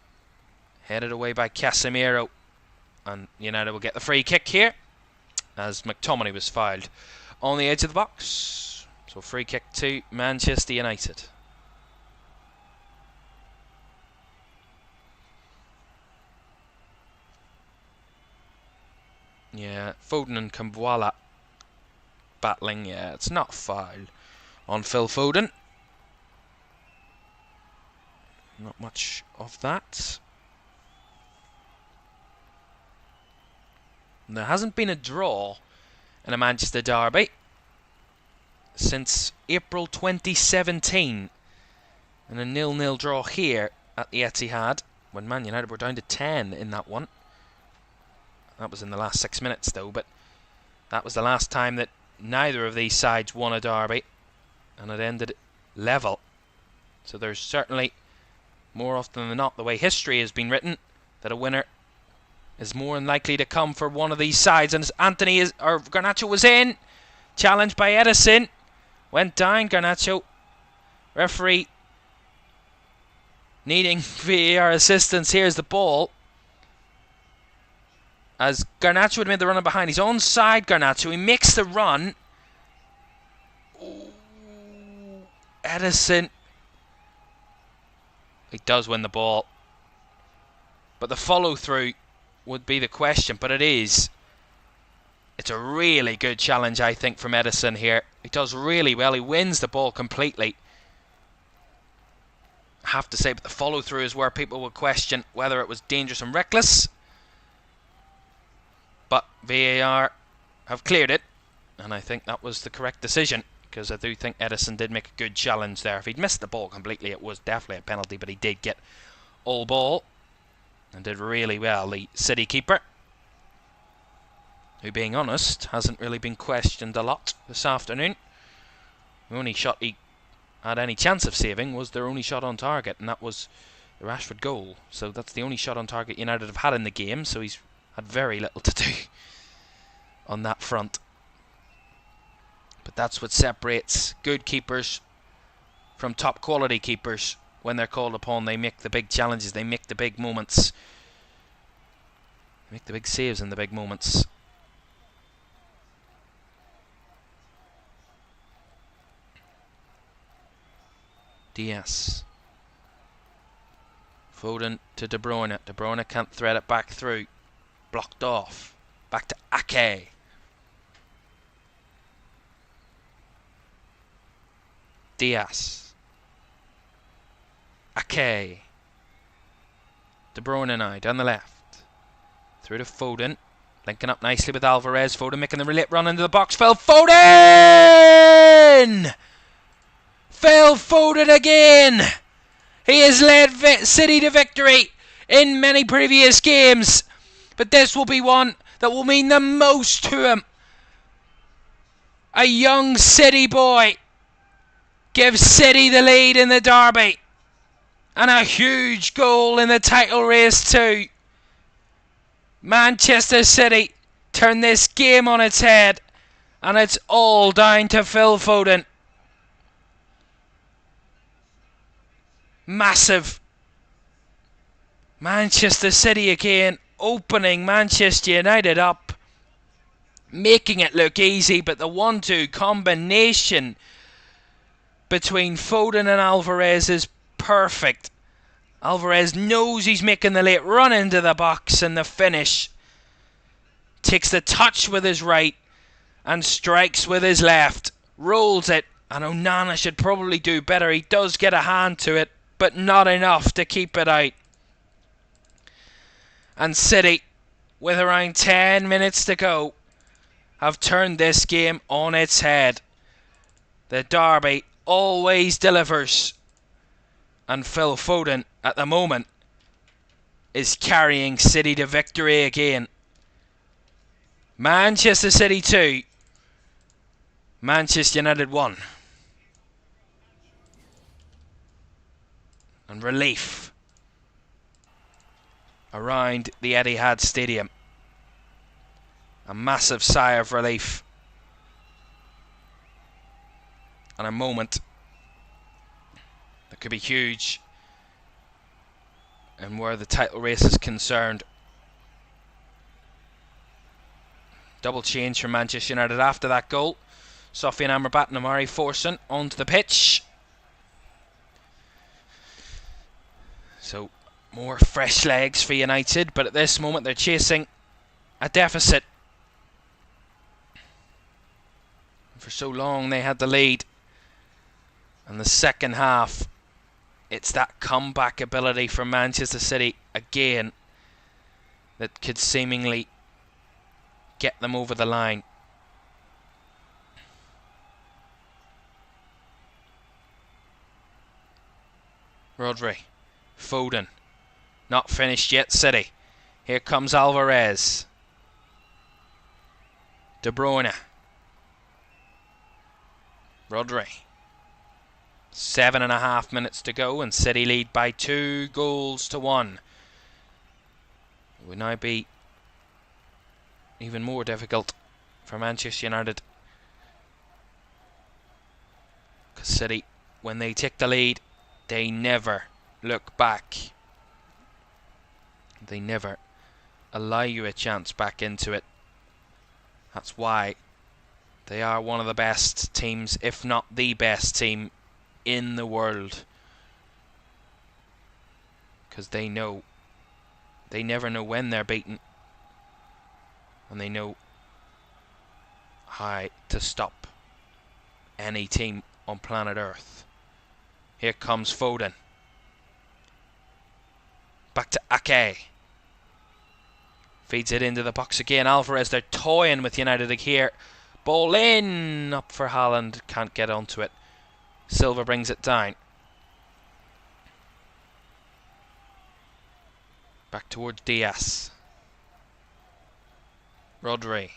S1: headed away by Casemiro. And United will get the free kick here, as McTominay was fouled on the edge of the box. So free kick to Manchester United. Yeah, Foden and Kambwala battling. Yeah, it's not foul on Phil Foden. Not much of that. And there hasn't been a draw in a Manchester derby since April 2017. And a 0-0 draw here at the Etihad when Man United were down to 10 in that one. That was in the last 6 minutes though, but that was the last time that neither of these sides won a derby, and it ended level. So there's certainly, more often than not, the way history has been written, that a winner is more than likely to come for one of these sides. And Garnacho was in, challenged by Edison, went down. Garnacho, referee needing VAR assistance. Here's the ball. As Garnacho had made the run behind, he's onside. Garnacho, he makes the run. Ooh, Edison. He does win the ball, but the follow through would be the question. But it's a really good challenge, I think, from Edison here. He does really well. He wins the ball completely, I have to say, but the follow through is where people would question whether it was dangerous and reckless. But VAR have cleared it, and I think that was the correct decision, because I do think Edison did make a good challenge there. If he'd missed the ball completely, it was definitely a penalty, but he did get all ball and did really well. The City keeper, who, being honest, hasn't really been questioned a lot this afternoon. The only shot he had any chance of saving was their only shot on target, and that was the Rashford goal. So that's the only shot on target United have had in the game, so he's had very little to do on that front. But that's what separates good keepers from top quality keepers. When they're called upon, they make the big challenges, they make the big moments, they make the big saves in the big moments. Diaz. Foden to De Bruyne. De Bruyne can't thread it back through. Blocked off. Back to Ake. Diaz. Ake. De Bruyne now down the left. Through to Foden. Linking up nicely with Alvarez. Foden making the relay run into the box. Phil Foden! Phil Foden again! He has led City to victory in many previous games, but this will be one that will mean the most to him. A young City boy gives City the lead in the derby, and a huge goal in the title race too. Manchester City turn this game on its head, and it's all down to Phil Foden. Massive. Manchester City again, opening Manchester United up, making it look easy, but the 1-2 combination between Foden and Alvarez is perfect. Alvarez knows he's making the late run into the box, and the finish. Takes the touch with his right and strikes with his left. Rolls it, and Onana should probably do better. He does get a hand to it, but not enough to keep it out. And City, with around 10 minutes to go, have turned this game on its head. The derby always delivers, and Phil Foden, at the moment, is carrying City to victory again. Manchester City 2, Manchester United 1. And relief around the Etihad Stadium. A massive sigh of relief, and a moment that could be huge and where the title race is concerned. Double change from Manchester United after that goal. Sofian Amrabat and Amari Forson onto the pitch. So more fresh legs for United, but at this moment they're chasing a deficit. For so long they had the lead. And the second half, it's that comeback ability from Manchester City again that could seemingly get them over the line. Rodri, Foden, not finished yet, City. Here comes Alvarez. De Bruyne. Rodri. 7.5 minutes to go and City lead by 2-1. It would now be even more difficult for Manchester United, because City, when they take the lead, they never look back. They never allow you a chance back into it. That's why they are one of the best teams, if not the best team in the world. Because they know, they never know when they're beaten. And they know how to stop any team on planet Earth. Here comes Foden. Back to Ake. Feeds it into the box again. Alvarez, they're toying with United here. Ball in. Up for Haaland. Can't get onto it. Silva brings it down. Back towards Diaz. Rodri.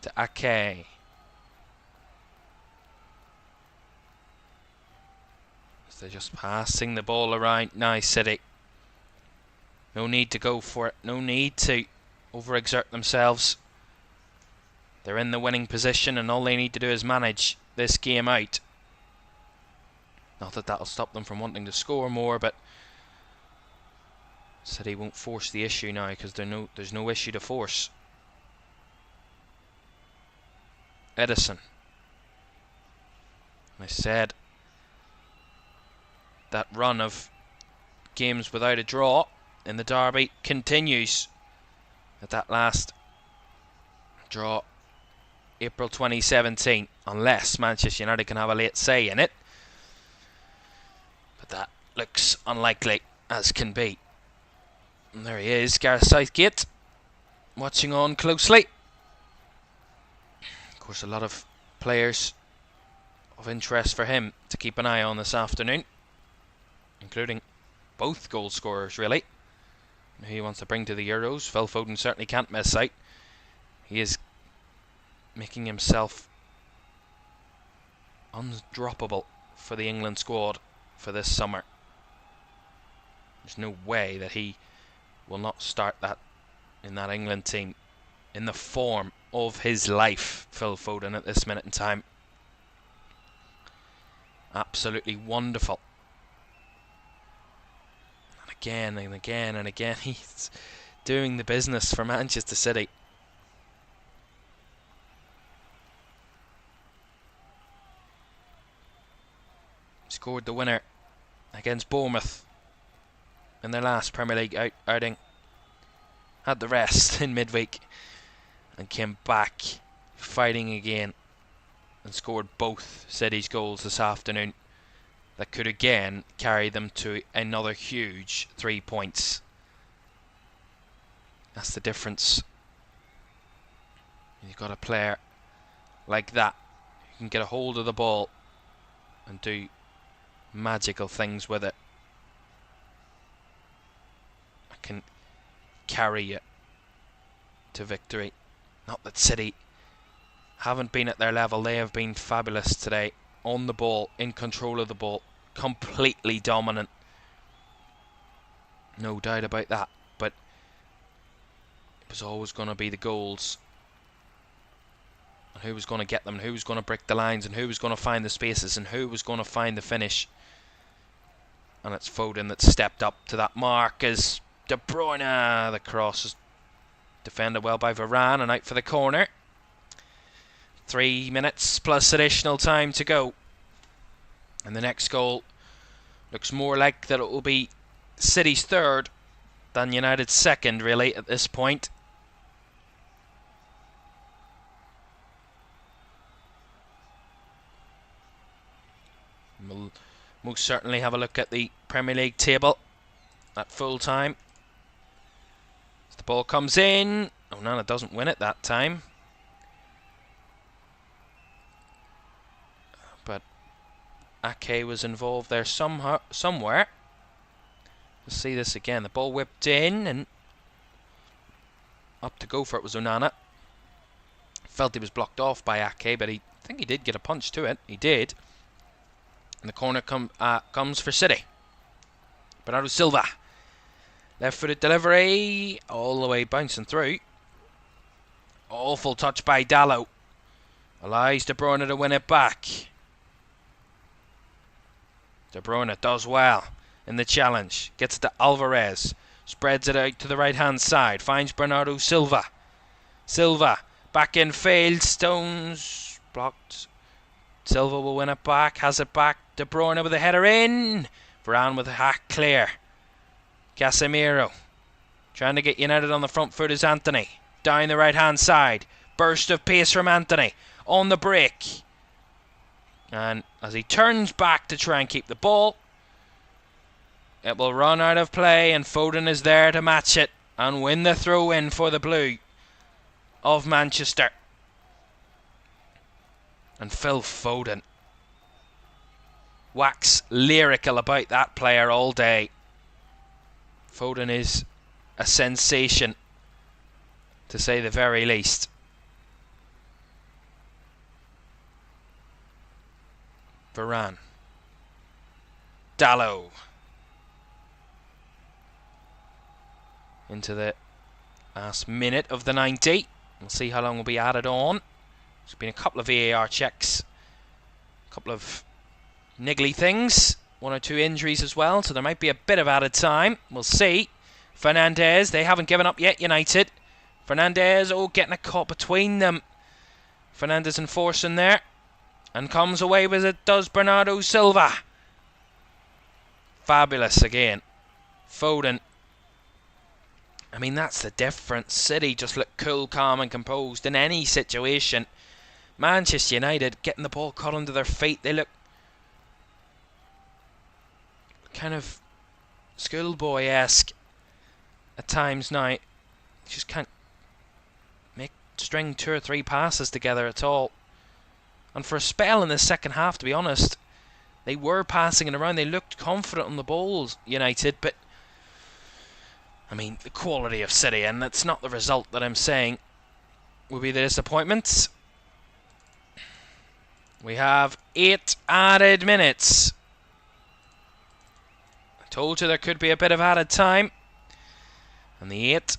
S1: To Ake. They're just passing the ball around now, City. No need to go for it. No need to overexert themselves. They're in the winning position and all they need to do is manage this game out. Not that that'll stop them from wanting to score more, but City won't force the issue now because there's no issue to force. Edison. I said that run of games without a draw in the derby continues. At that last draw, April 2017, unless Manchester United can have a late say in it. But that looks unlikely as can be. And there he is, Gareth Southgate, watching on closely. Of course, a lot of players of interest for him to keep an eye on this afternoon, including both goal scorers, really, who he wants to bring to the Euros. Phil Foden certainly can't miss out. He is making himself undroppable for the England squad for this summer. There's no way that he will not start that in that England team in the form of his life, Phil Foden, at this minute in time. Absolutely wonderful. Again and again and again, he's doing the business for Manchester City. Scored the winner against Bournemouth in their last Premier League outing. Had the rest in midweek and came back fighting again and scored both City's goals this afternoon. That could again carry them to another huge 3 points. That's the difference. You've got a player like that who can get a hold of the ball and do magical things with it. I can carry you to victory. Not that City haven't been at their level. They have been fabulous today. On the ball, in control of the ball, completely dominant. No doubt about that. But it was always going to be the goals. And who was going to get them, and who was going to break the lines, and who was going to find the spaces, and who was going to find the finish. And it's Foden that stepped up to that mark as De Bruyne. The cross is defended well by Varane and out for the corner. 3 minutes plus additional time to go. And the next goal looks more like that it will be City's third than United's second, really, at this point. We'll most certainly have a look at the Premier League table at full time. As the ball comes in, Onana doesn't win it that time. But Ake was involved there somewhere. Let's see this again. The ball whipped in and up to go for it was Onana. Felt he was blocked off by Ake, but I think he did get a punch to it. He did. And the corner comes for City. Bernardo Silva. Left-footed delivery. All the way bouncing through. Awful touch by Dalot. Allows De Bruyne to win it back. De Bruyne does well in the challenge. Gets it to Alvarez. Spreads it out to the right-hand side. Finds Bernardo Silva. Silva. Back in field. Stones. Blocked. Silva will win it back. Has it back. De Bruyne with a header in. Varane with a hack clear. Casemiro. Trying to get United on the front foot is Anthony. Down the right-hand side. Burst of pace from Anthony. On the break. And as he turns back to try and keep the ball, it will run out of play, and Foden is there to match it and win the throw-in for the Blue of Manchester. And Phil Foden. Wax lyrical about that player all day. Foden is a sensation, to say the very least. Varane. Dalot. Into the last minute of the 90. We'll see how long will be added on. There's been a couple of VAR checks. A couple of niggly things. 1 or 2 injuries as well, so there might be a bit of added time. We'll see. Fernandes, they haven't given up yet, United. Fernandes, getting a caught between them. Fernandes enforcing there. And comes away with it, does Bernardo Silva. Fabulous again. Foden. I mean, that's the difference. City just look cool, calm and composed in any situation. Manchester United getting the ball caught under their feet. They look kind of schoolboy-esque at times now. Just can't string 2 or 3 passes together at all. And for a spell in the second half, to be honest, they were passing it around. They looked confident on the balls, United, but I mean, the quality of City, and that's not the result that I'm saying will be the disappointments. We have 8 added minutes. I told you there could be a bit of added time. And the 8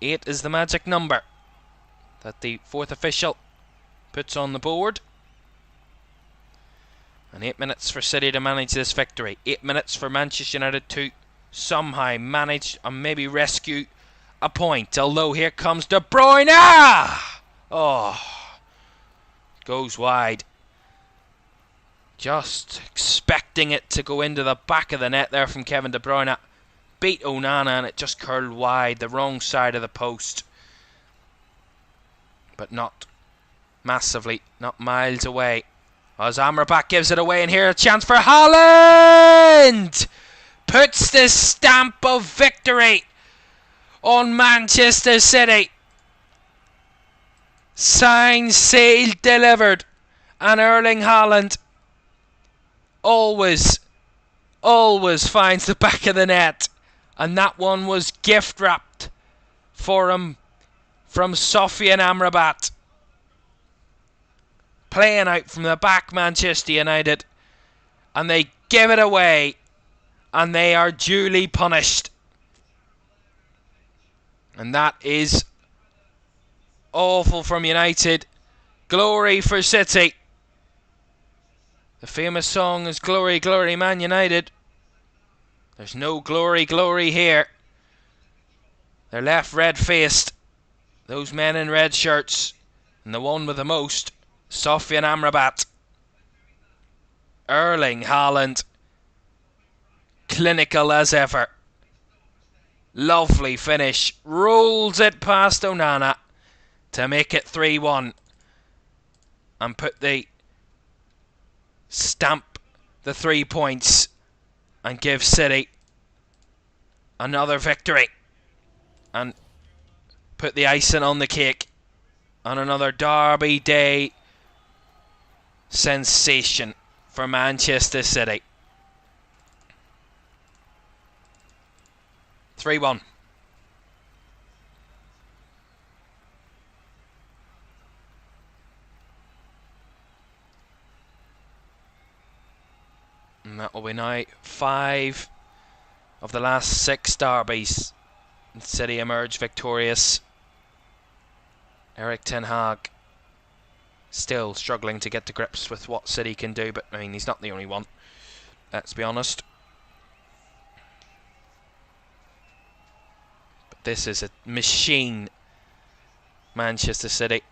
S1: is the magic number that the 4th official puts on the board. And 8 minutes for City to manage this victory. 8 minutes for Manchester United to somehow manage and maybe rescue a point. Although here comes De Bruyne. Goes wide. Just expecting it to go into the back of the net there from Kevin De Bruyne. Beat Onana and it just curled wide, the wrong side of the post. But not massively, not miles away. As Amrabat gives it away, and here a chance for Haaland! Puts the stamp of victory on Manchester City. Signed, sealed, delivered. And Erling Haaland always finds the back of the net. And that one was gift wrapped for him from Sofian Amrabat. Playing out from the back, Manchester United. And they give it away. And they are duly punished. And that is awful from United. Glory for City. The famous song is Glory, Glory, Man United. There's no glory, glory here. They're left red-faced. Those men in red shirts. And the one with the most, Sofyan Amrabat. Erling Haaland. Clinical as ever. Lovely finish. Rolls it past Onana to make it 3-1. And put the stamp the 3 points and give City another victory. And put the icing on the cake on another Derby Day sensation for Manchester City. 3-1. And that will be now 5 of the last 6 derbies. City emerge victorious. Erik ten Hag still struggling to get to grips with what City can do, but I mean, he's not the only one, let's be honest. But this is a machine, Manchester City,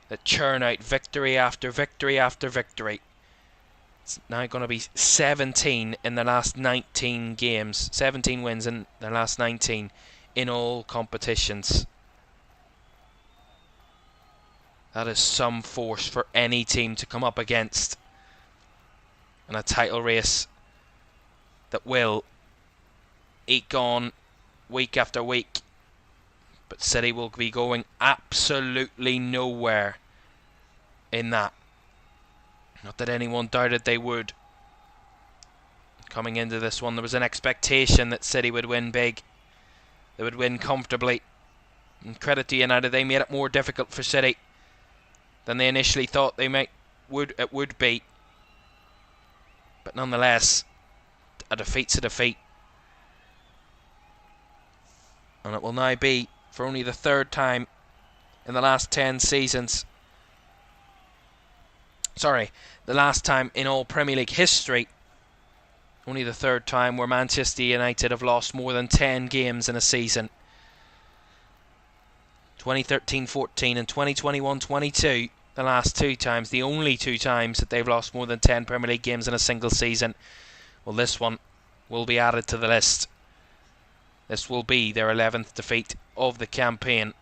S1: that churn out victory after victory after victory. It's now going to be 17 in the last 19 games. 17 wins in the last 19 in all competitions. That is some force for any team to come up against in a title race that will eke on week after week. But City will be going absolutely nowhere in that. Not that anyone doubted they would. Coming into this one, there was an expectation that City would win big. They would win comfortably. And credit to United, they made it more difficult for City than they initially thought it would be. But nonetheless, a defeat's a defeat. And it will now be, for only the 3rd time in the last 10 seasons, the last time in all Premier League history, only the 3rd time where Manchester United have lost more than 10 games in a season. 2013-14 and 2021-22, the last 2 times, the only 2 times that they've lost more than 10 Premier League games in a single season. Well, this one will be added to the list. This will be their 11th defeat of the campaign.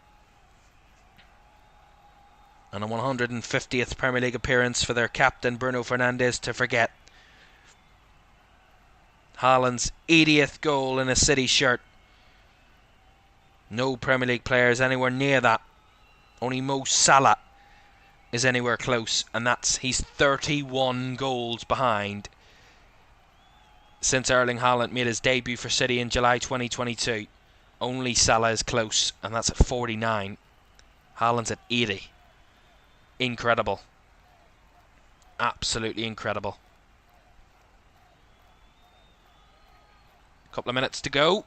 S1: And a 150th Premier League appearance for their captain Bruno Fernandes to forget. Haaland's 80th goal in a City shirt. No Premier League players anywhere near that. Only Mo Salah is anywhere close, and he's 31 goals behind since Erling Haaland made his debut for City in July 2022. Only Salah is close, and that's at 49. Haaland's at 80. Incredible. Absolutely incredible. Couple of minutes to go.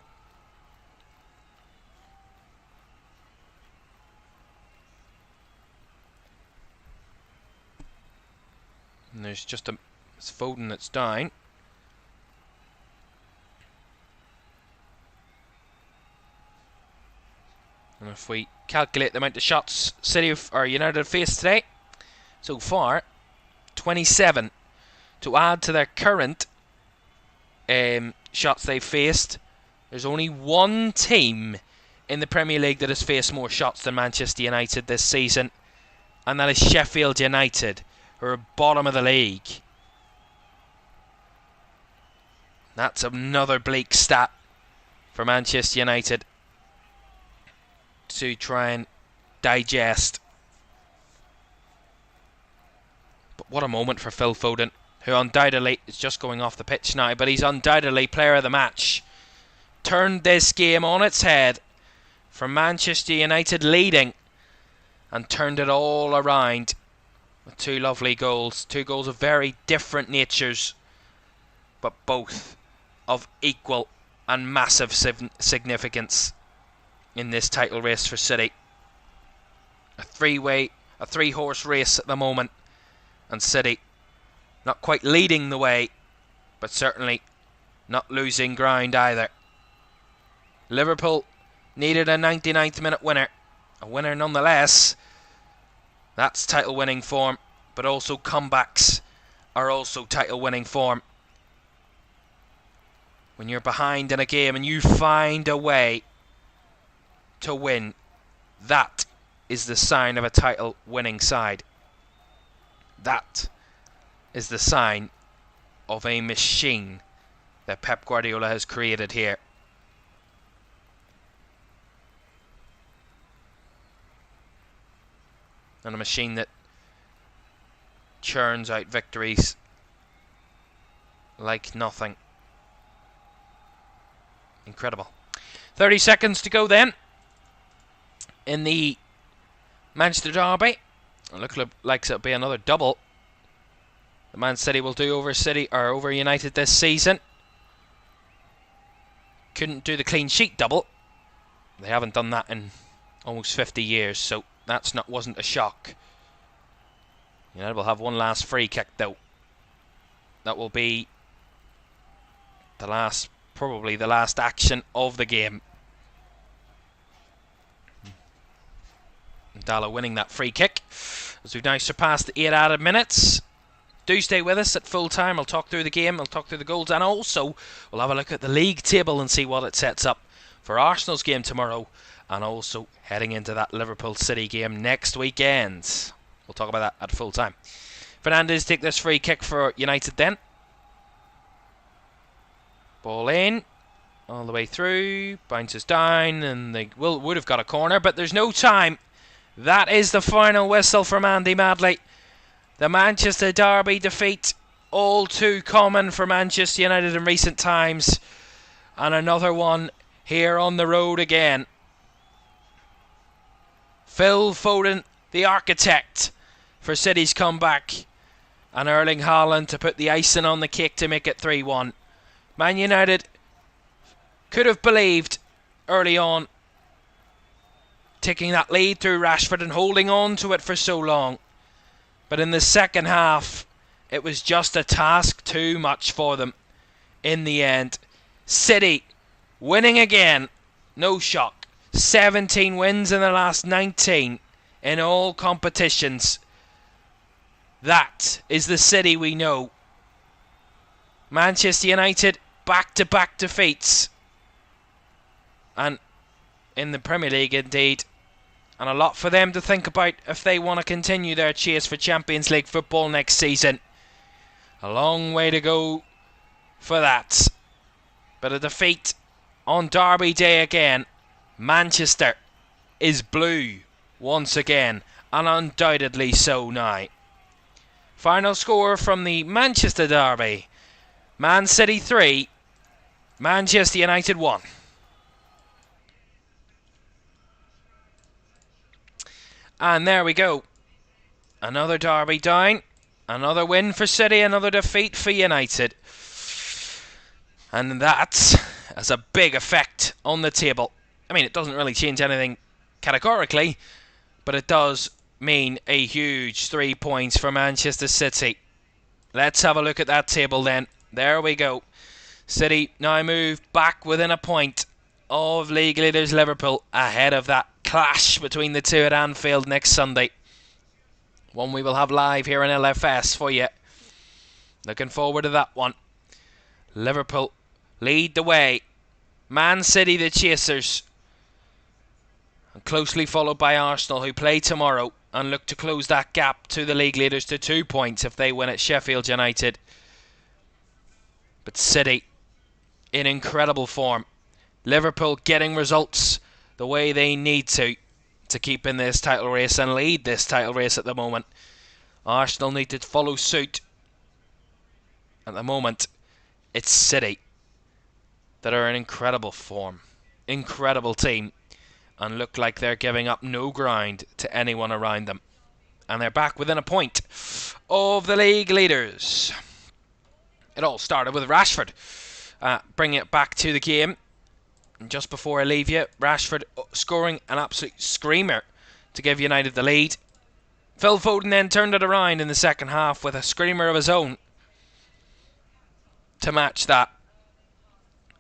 S1: And there's just it's Foden that's down. And if we calculate the amount of shots City or United have faced today, so far, 27. To add to their current shots they've faced, there's only one team in the Premier League that has faced more shots than Manchester United this season, and that is Sheffield United, who are bottom of the league. That's another bleak stat for Manchester United to try and digest. But what a moment for Phil Foden, who undoubtedly is just going off the pitch now, but he's undoubtedly player of the match. Turned this game on its head from Manchester United leading and turned it all around with 2 lovely goals. 2 goals of very different natures, but both of equal and massive significance in this title race for City. A 3-horse race at the moment, and City not quite leading the way, but certainly not losing ground either. Liverpool needed a 99th minute winner, a winner nonetheless, That's title winning form, but also comebacks are also title winning form. When you're behind in a game and you find a way to win, that is the sign of a title winning side. That is the sign of a machine that Pep Guardiola has created here. And a machine that churns out victories like nothing. Incredible. 30 seconds to go then in the Manchester derby. It looks like it'll be another double the Man City will do over United this season. Couldn't do the clean sheet double. They haven't done that in almost 50 years, so wasn't a shock. United will have one last free kick though. That will be probably the last action of the game. Dalla winning that free kick as we've now surpassed the 8 added minutes. Do stay with us at full time. I'll talk through the game, I'll talk through the goals, and also we'll have a look at the league table and see what it sets up for Arsenal's game tomorrow, and also heading into that Liverpool City game next weekend. We'll talk about that at full time. Fernandes take this free kick for United then. Ball in, all the way through, bounces down, and they would have got a corner, but there's no time. That is the final whistle from Andy Madley. The Manchester derby defeat, all too common for Manchester United in recent times, and another one here on the road again. Phil Foden, the architect for City's comeback, and Erling Haaland to put the icing on the cake to make it 3-1. Man United could have believed early on, taking that lead through Rashford and holding on to it for so long. But in the second half, it was just a task too much for them in the end. City winning again, no shock. 17 wins in the last 19 in all competitions. That is the City we know. Manchester United, back-to-back defeats. And in the Premier League indeed. And a lot for them to think about if they want to continue their chase for Champions League football next season. A long way to go for that. But a defeat on Derby Day again. Manchester is blue once again, and undoubtedly so now. Final score from the Manchester derby: Man City 3, Manchester United 1. And there we go. Another derby down. Another win for City. Another defeat for United. And that has a big effect on the table. I mean, it doesn't really change anything categorically, but it does mean a huge 3 points for Manchester City. Let's have a look at that table then. There we go. City now moved back within a point of league leaders Liverpool, ahead of that clash between the two at Anfield next Sunday. One we will have live here in LFS for you. Looking forward to that one. Liverpool lead the way. Man City the chasers. And closely followed by Arsenal, who play tomorrow and look to close that gap to the league leaders to 2 points if they win at Sheffield United. But City in incredible form. Liverpool getting results the way they need to keep in this title race and lead this title race at the moment. Arsenal need to follow suit. At the moment, it's City that are in incredible form. Incredible team. And look like they're giving up no ground to anyone around them. And they're back within a point of the league leaders. It all started with Rashford bringing it back to the game. And just before I leave you, Rashford scoring an absolute screamer to give United the lead. Phil Foden then turned it around in the second half with a screamer of his own to match that.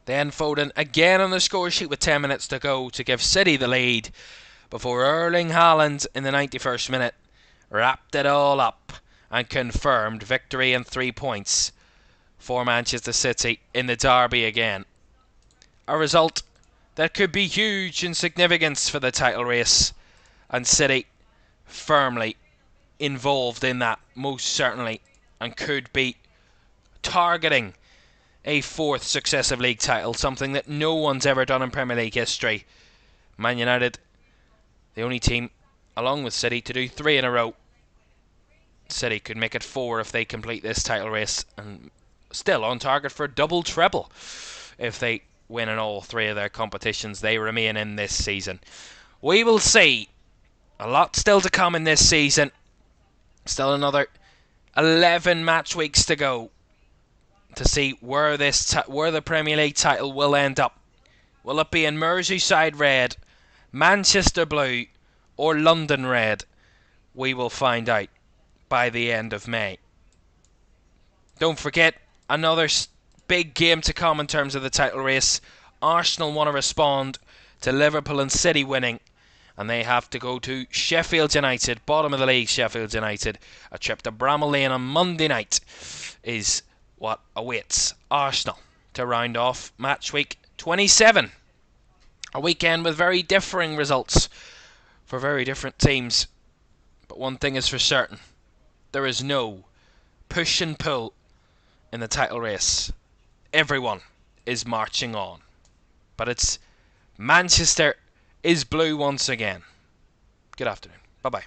S1: Then Foden again on the score sheet with 10 minutes to go to give City the lead before Erling Haaland in the 91st minute wrapped it all up and confirmed victory and 3 points for Manchester City in the derby again. A result that could be huge in significance for the title race, and City firmly involved in that, most certainly, and could be targeting a 4th successive league title, something that no one's ever done in Premier League history. Man United, the only team, along with City, to do 3 in a row. City could make it 4 if they complete this title race, and still on target for a double treble if they win in all 3 of their competitions they remain in this season. We will see. A lot still to come in this season. Still another 11 match weeks to go to see where the Premier League title will end up. Will it be in Merseyside red, Manchester blue, or London red? We will find out by the end of May. Don't forget, another big game to come in terms of the title race. Arsenal want to respond to Liverpool and City winning, and they have to go to Sheffield United, bottom of the league Sheffield United. A trip to Bramall Lane on Monday night is what awaits Arsenal to round off match week 27. A weekend with very differing results for very different teams. But one thing is for certain, there is no push and pull in the title race. Everyone is marching on. But it's Manchester is blue once again. Good afternoon. Bye-bye.